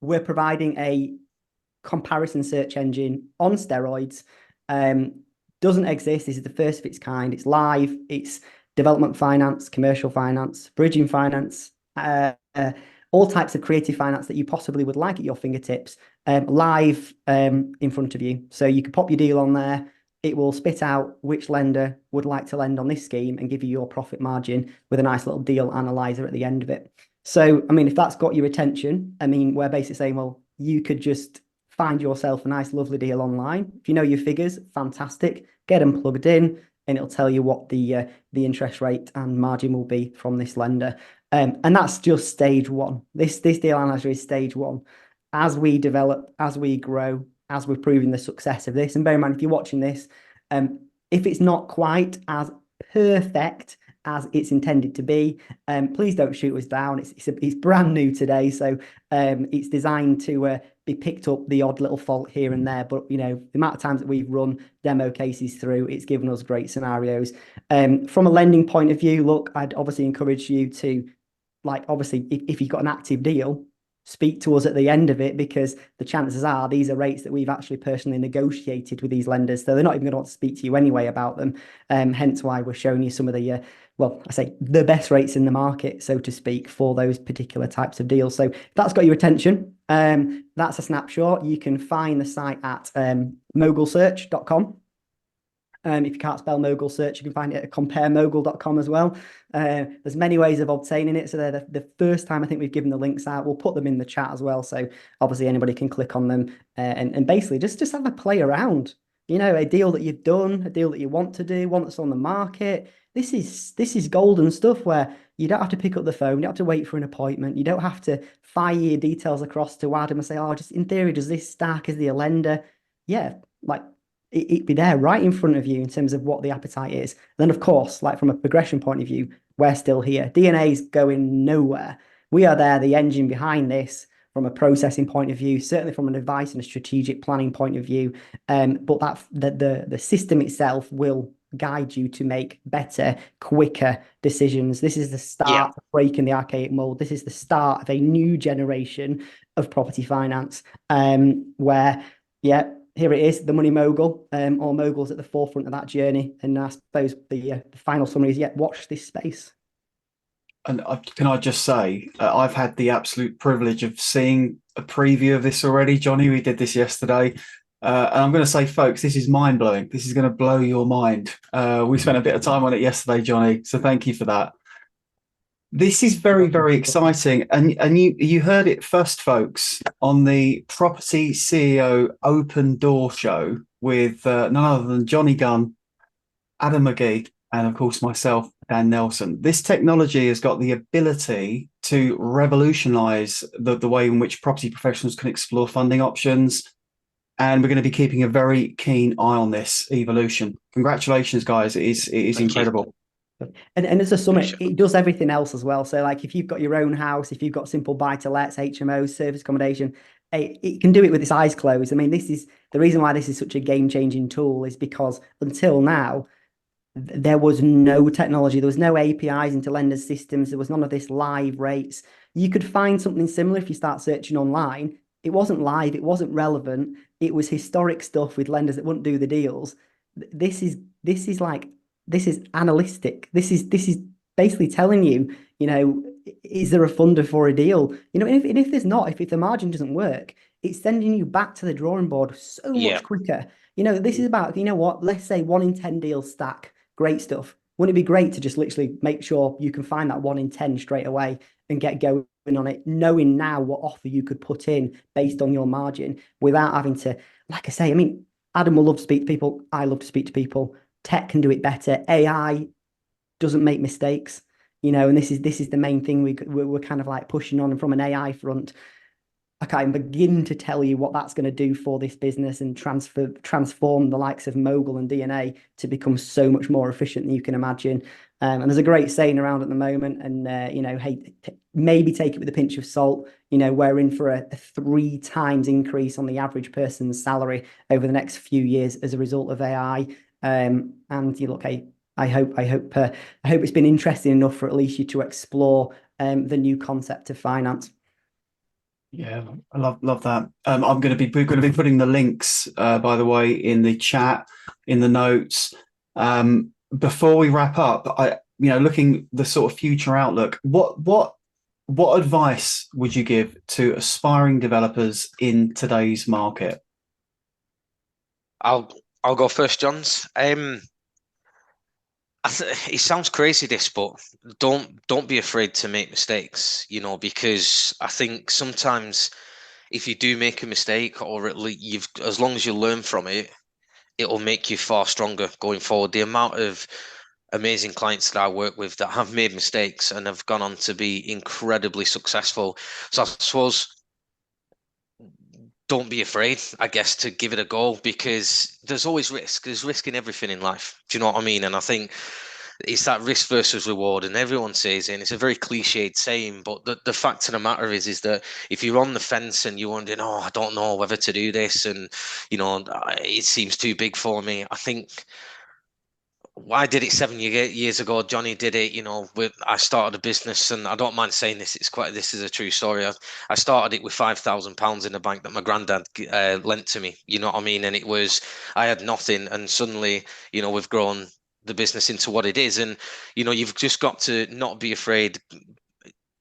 We're providing a comparison search engine on steroids. Doesn't exist. This is the first of its kind. It's live. It's development finance, commercial finance, bridging finance, all types of creative finance that you possibly would like at your fingertips, live in front of you. So you can pop your deal on there. It will spit out which lender would like to lend on this scheme and give you your profit margin with a nice little deal analyzer at the end of it. So, I mean, if that's got your attention, I mean, we're basically saying, well, you could just find yourself a nice, lovely deal online. If you know your figures, fantastic. Get them plugged in, and it'll tell you what the interest rate and margin will be from this lender. And that's just stage one. This deal analyzer is stage one. As we develop, as we grow, as we're proving the success of this, and bear in mind, if you're watching this, if it's not quite as perfect as it's intended to be, please don't shoot us down. It's brand new today, so it's designed to be picked up the odd little fault here and there. But the amount of times that we've run demo cases through, it's given us great scenarios. From a lending point of view, look, I'd obviously encourage you to, obviously, if you've got an active deal, speak to us at the end of it, because the chances are these are rates that we've actually personally negotiated with these lenders, so they're not even going to want to speak to you anyway about them. Hence why we're showing you some of the the best rates in the market, so to speak, for those particular types of deals. So if that's got your attention, that's a snapshot. You can find the site at mogulsearch.com. If you can't spell Mogul search, you can find it at comparemogul.com as well. There's many ways of obtaining it. So they're the first time I think we've given the links out. We'll put them in the chat as well. So obviously anybody can click on them and basically just have a play around. A deal that you've done, a deal that you want to do, one that's on the market. This is golden stuff where you don't have to pick up the phone, you don't have to wait for an appointment, you don't have to fire your details across to Adam and say, oh, just in theory, does this stack as the lender? Yeah, it'd be there right in front of you in terms of what the appetite is. Then, of course, from a progression point of view, we're still here. DNA is going nowhere. We are there, the engine behind this, from a processing point of view, certainly from an advice and a strategic planning point of view. But the system itself will guide you to make better, quicker decisions. This is the start of breaking the archaic mold. This is the start of a new generation of property finance, where, here it is, the Money Mogul, or Mogul's at the forefront of that journey. And I suppose the final summary is, watch this space. And can I just say, I've had the absolute privilege of seeing a preview of this already, Jonny. We did this yesterday. And I'm going to say, folks, this is mind-blowing. This is going to blow your mind. We spent a bit of time on it yesterday, Jonny, so thank you for that. This is very, very exciting. And you heard it first, folks, on the Property CEO Open Door Show with none other than Jonny Dunn, Adam McGhee, and of course myself, Dan Nelson. This technology has got the ability to revolutionize the way in which property professionals can explore funding options. And we're going to be keeping a very keen eye on this evolution. Congratulations, guys. It is Thank you. incredible. And as a summit, Appreciate it does everything else as well. So like if you've got your own house, if you've got simple buy-to-lets, HMOs, service accommodation, it can do it with its eyes closed. I mean, this is the reason why this is such a game-changing tool, is because until now, there was no technology. There was no APIs into lenders' systems. There was none of this live rates. You could find something similar if you start searching online. It wasn't live. It wasn't relevant. It was historic stuff with lenders that wouldn't do the deals. This is analytic. This is basically telling you, is there a funder for a deal? And if there's not, if the margin doesn't work, it's sending you back to the drawing board so much quicker. This is about, what, let's say 1 in 10 deals stack. Great stuff. Wouldn't it be great to just literally make sure you can find that 1 in 10 straight away and get going on it, knowing now what offer you could put in based on your margin without having to, like I say, I mean, Adam will love to speak to people. I love to speak to people. Tech can do it better. AI doesn't make mistakes, and this is the main thing we're kind of like pushing on. And from an AI front, I can't even begin to tell you what that's going to do for this business and transform the likes of Mogul and DNA to become so much more efficient than you can imagine. And there's a great saying around at the moment, and hey, maybe take it with a pinch of salt. We're in for a 3 times increase on the average person's salary over the next few years as a result of AI. And look, I hope it's been interesting enough for at least you to explore the new concept of finance. Yeah, I love that. We're going to be putting the links, by the way, in the chat, in the notes. Before we wrap up, looking the sort of future outlook, what advice would you give to aspiring developers in today's market? I'll go first, Johns. It sounds crazy, this, but don't be afraid to make mistakes, because I think sometimes if you do make a mistake, or at least as long as you learn from it, it'll make you far stronger going forward. The amount of amazing clients that I work with that have made mistakes and have gone on to be incredibly successful. So I suppose don't be afraid, I guess, to give it a go, because there's always risk. There's risk in everything in life. Do you know what I mean? And I think it's that risk versus reward, and everyone says it, and it's a very cliched saying, but the fact of the matter is that if you're on the fence and you're wondering, oh, I don't know whether to do this, and it seems too big for me, I think I did it 7 years ago. Jonny did it. I started a business, and I don't mind saying this. This is a true story. I started it with £5,000 in the bank that my granddad lent to me. You know what I mean? And I had nothing, and suddenly, we've grown the business into what it is. And you've just got to not be afraid.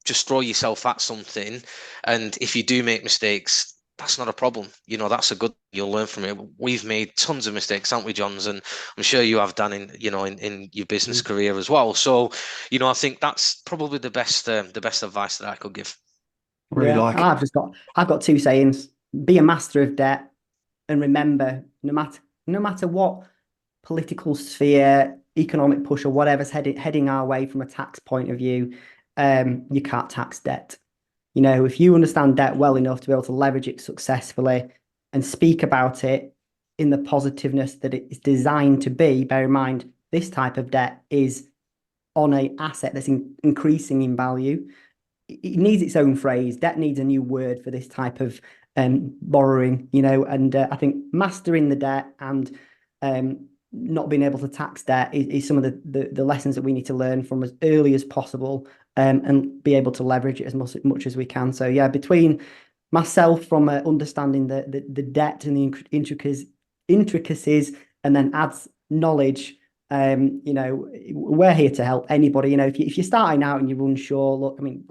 Just throw yourself at something, and if you do make mistakes, that's not a problem. That's a good. You'll learn from it. We've made tons of mistakes, haven't we, Johns? And I'm sure you have done in your business career as well. So, I think that's probably the best advice that I could give. I've got 2 sayings: be a master of debt, and remember, no matter what political sphere, economic push, or whatever's heading our way from a tax point of view, you can't tax debt. If you understand debt well enough to be able to leverage it successfully and speak about it in the positiveness that it is designed to be, bear in mind, this type of debt is on an asset that's increasing in value. It needs its own phrase. Debt needs a new word for this type of borrowing, and I think mastering the debt and not being able to tax debt is some of the lessons that we need to learn from as early as possible, and be able to leverage it as much as we can. So yeah, between myself from understanding the debt and the intricacies, and then adds knowledge, we're here to help anybody. If you're starting out and you're unsure, look, I mean,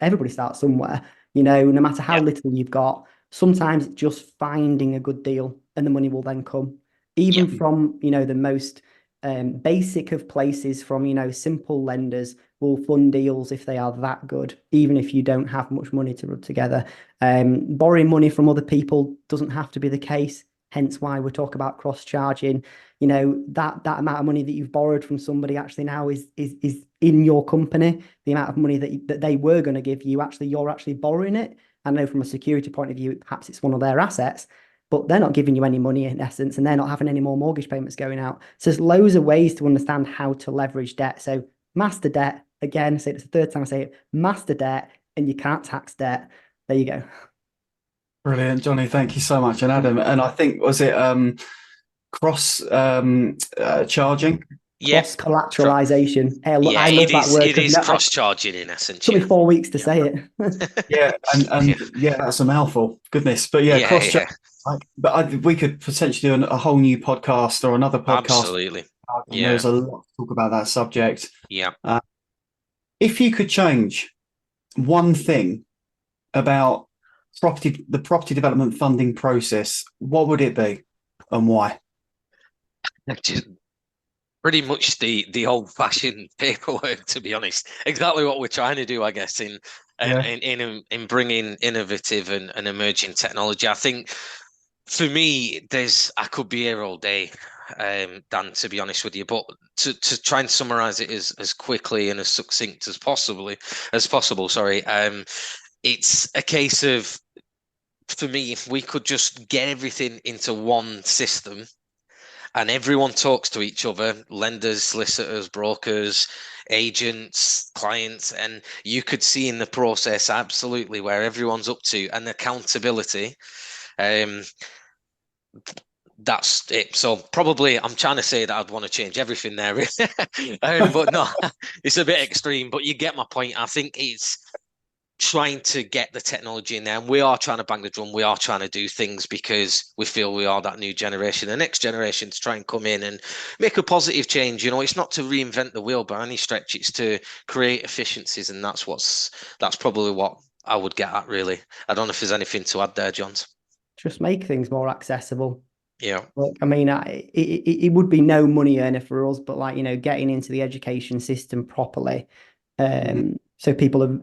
everybody starts somewhere. No matter how little you've got, sometimes it's just finding a good deal, and the money will then come. Even from the most basic of places from, simple lenders will fund deals if they are that good, even if you don't have much money to rub together. Borrowing money from other people doesn't have to be the case. Hence why we talk about cross-charging. That amount of money that you've borrowed from somebody actually now is in your company. The amount of money that they were going to give you, actually, you're actually borrowing it. I know from a security point of view, perhaps it's one of their assets, but they're not giving you any money in essence, and they're not having any more mortgage payments going out. So there's loads of ways to understand how to leverage debt. So master debt, again, I say it's the third time I say it, master debt, and you can't tax debt. There you go. Brilliant, Jonny. Thank you so much. And Adam, and I think, was it cross charging? Yeah. Cross collateralization. I love it that is. word. It is cross charging in essence. Took me 4 weeks to say it. Yeah, and that's a mouthful. Goodness, but cross charging. But we could potentially do a whole new podcast or another podcast. Absolutely. There's a lot to talk about that subject. Yeah. If you could change one thing about the property development funding process, what would it be, and why? Just pretty much the old-fashioned paperwork, to be honest. Exactly what we're trying to do, I guess, in bringing innovative and emerging technology. I think for me, I could be here all day, Dan, to be honest with you, but to try and summarize it as quickly and as succinct as possible. It's a case of, for me, if we could just get everything into one system and everyone talks to each other, lenders, solicitors, brokers, agents, clients, and you could see in the process absolutely where everyone's up to and accountability. That's it. So probably I'm trying to say that I'd want to change everything there, but no, it's a bit extreme, but you get my point. I think it's trying to get the technology in there, and we are trying to bang the drum. We are trying to do things because we feel we are that new generation, the next generation, to try and come in and make a positive change. It's not to reinvent the wheel by any stretch, it's to create efficiencies, and that's probably what I would get at, really. I don't know if there's anything to add there, John. Just make things more accessible. Yeah. Look, I mean, it would be no money earner for us, but getting into the education system properly, so people are,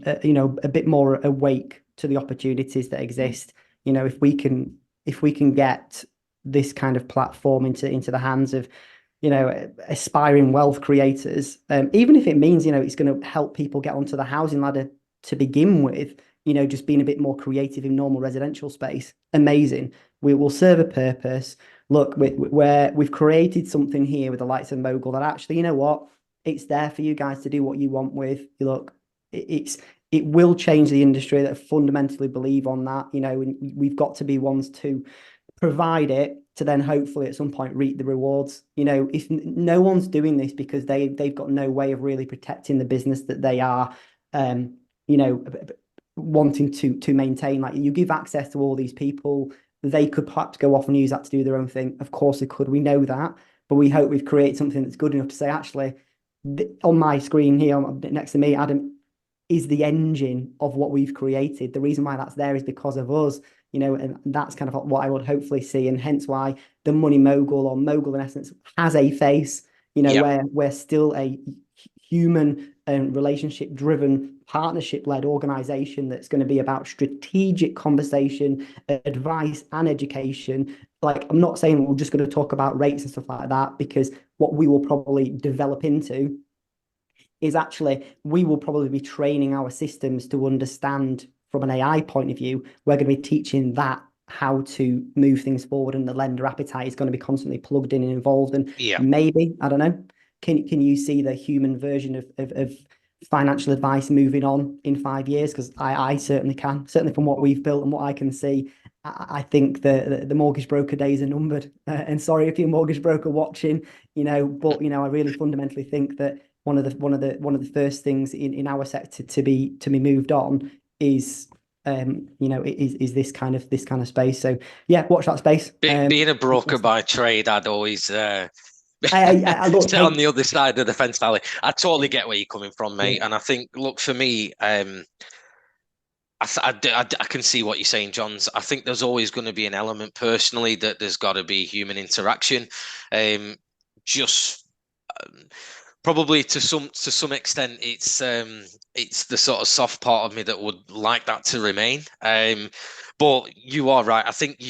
a bit more awake to the opportunities that exist. If we can get this kind of platform into the hands of, aspiring wealth creators, even if it means, it's going to help people get onto the housing ladder to begin with, just being a bit more creative in normal residential space. Amazing. We will serve a purpose. Look, we've created something here with the likes of Mogul that actually, it's there for you guys to do what you want with. Look, it will change the industry. That fundamentally believe on that. We've got to be ones to provide it to then hopefully at some point reap the rewards. If no one's doing this because they've got no way of really protecting the business that they are, wanting to maintain. Like, you give access to all these people, they could perhaps go off and use that to do their own thing. Of course they could. We know that, but we hope we've created something that's good enough to say, actually, on my screen here next to me, Adam is the engine of what we've created. The reason why that's there is because of us, and that's kind of what I would hopefully see, and hence why the Money Mogul, or Mogul in essence, has a face, where we're still a human and relationship driven, partnership led organization that's going to be about strategic conversation, advice, and education. Like, I'm not saying we're just going to talk about rates and stuff like that, because what we will probably develop into is actually, we will probably be training our systems to understand from an AI point of view. We're going to be teaching that how to move things forward, and the lender appetite is going to be constantly plugged in and involved. And maybe, I don't know, can you see the human version of financial advice moving on in 5 years? Because I certainly can. Certainly from what we've built and what I can see, I think the mortgage broker days are numbered. And sorry if you're a mortgage broker watching, but I really fundamentally think that one of the first things in our sector to be moved on is is this kind of space. So yeah, watch that space. Being a broker by trade, I'd always I look, sit on the other side of the fence, Valley. I totally get where you're coming from, mate. And I think, look, for me, I can see what you're saying, Johns. I think there's always going to be an element, personally, that there's got to be human interaction. Just probably to some extent, it's the sort of soft part of me that would like that to remain. But you are right. I think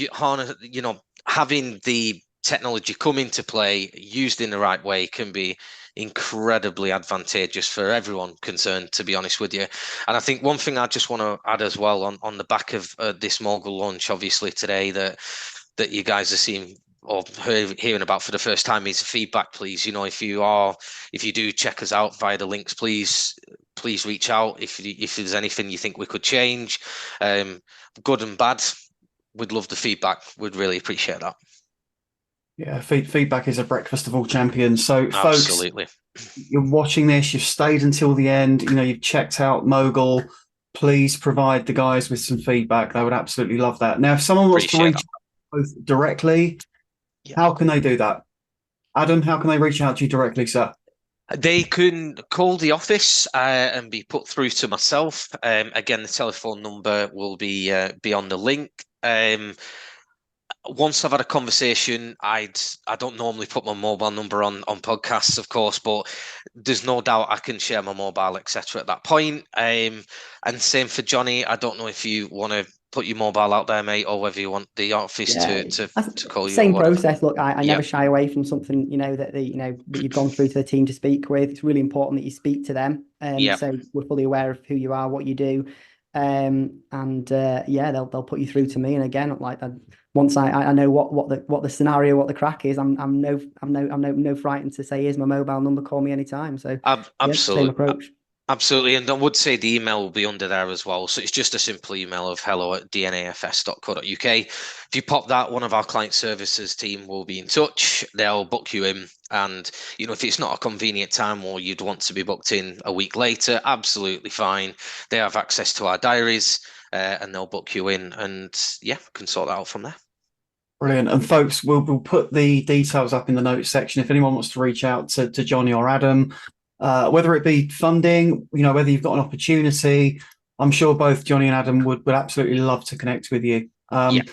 having the technology come into play, used in the right way, can be incredibly advantageous for everyone concerned, to be honest with you. And I think one thing I just want to add as well on the back of this Mogul launch, obviously today, that you guys are seeing or hearing about for the first time, is feedback, please. If you do check us out via the links, please reach out if there's anything you think we could change, good and bad. We'd love the feedback. We'd really appreciate that. Yeah, feedback is a breakfast of all champions. So, Absolutely. Folks, you're watching this, you've stayed until the end, you've checked out Mogul. Please provide the guys with some feedback. They would absolutely love that. Now, if someone wants to reach out both directly, how can they do that? Adam, how can they reach out to you directly, sir? They can call the office and be put through to myself. Again, the telephone number will be on the link. Once I've had a conversation, I don't normally put my mobile number on podcasts, of course, but there's no doubt I can share my mobile, etc. at that point. And same for Jonny. I don't know if you want to put your mobile out there, mate, or whether you want the office to call you. Same process. Look, I never shy away from something that that you've gone through to the team to speak with. It's really important that you speak to them. So we're fully aware of who you are, what you do. They'll put you through to me. And again, once I know what the scenario, what the crack is, I'm no frightened to say, here's my mobile number, call me anytime. So absolutely, same approach. Absolutely, and I would say the email will be under there as well. So it's just a simple email of hello@dnafs.co.uk. If you pop that, one of our client services team will be in touch. They'll book you in, and if it's not a convenient time or you'd want to be booked in a week later, absolutely fine. They have access to our diaries, and they'll book you in, and can sort that out from there. Brilliant. And folks, we'll put the details up in the notes section if anyone wants to reach out to Jonny or Adam. Whether it be funding, whether you've got an opportunity, I'm sure both Jonny and Adam would absolutely love to connect with you. Adam,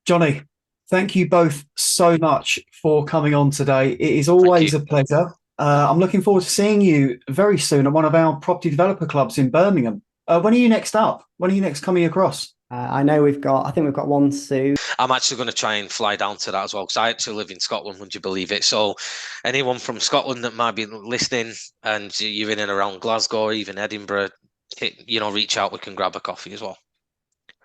Jonny, thank you both so much for coming on today. It is always a pleasure. I'm looking forward to seeing you very soon at one of our property developer clubs in Birmingham. When are you next up? When are you next coming across? I know we've got one soon. I'm actually going to try and fly down to that as well, because I actually live in Scotland, would you believe it? So anyone from Scotland that might be listening and you're in and around Glasgow or even Edinburgh, reach out. We can grab a coffee as well.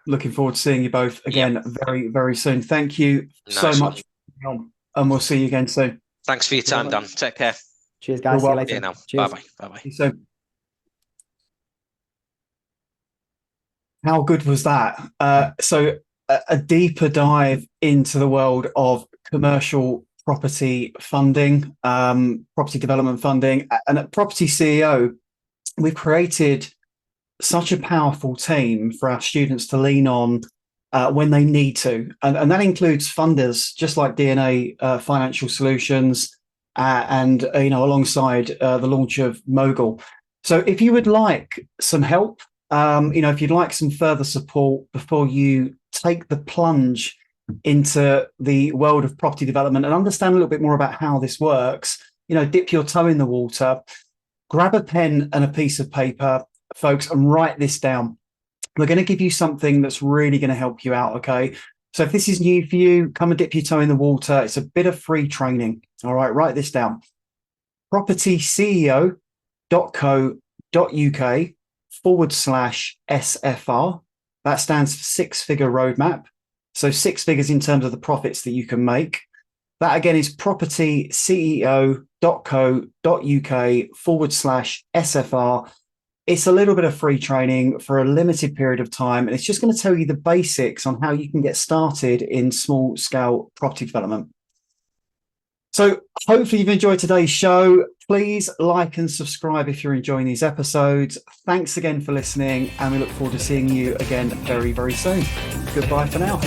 Looking forward to seeing you both again very, very soon. Thank you so much. And we'll see you again soon. Thanks for your time, Dan. Take care. Cheers, guys. See you later. Now. Cheers. Bye-bye. See you soon. How good was that? So a deeper dive into the world of commercial property funding, property development funding. And at propertyCEO, we've created such a powerful team for our students to lean on when they need to. And that includes funders, just like DNA Financial Solutions, and alongside the launch of Mogul. So if you would like some help, if you'd like some further support before you take the plunge into the world of property development and understand a little bit more about how this works, dip your toe in the water, grab a pen and a piece of paper, folks, and write this down. We're going to give you something that's really going to help you out, okay? So if this is new for you, come and dip your toe in the water. It's a bit of free training. All right, write this down. propertyceo.co.uk/SFR. That stands for six-figure roadmap. So 6 figures in terms of the profits that you can make. That again is propertyceo.co.uk/SFR. It's a little bit of free training for a limited period of time. And it's just going to tell you the basics on how you can get started in small scale property development. So hopefully you've enjoyed today's show. Please like and subscribe if you're enjoying these episodes. Thanks again for listening, and we look forward to seeing you again very, very soon. Goodbye for now.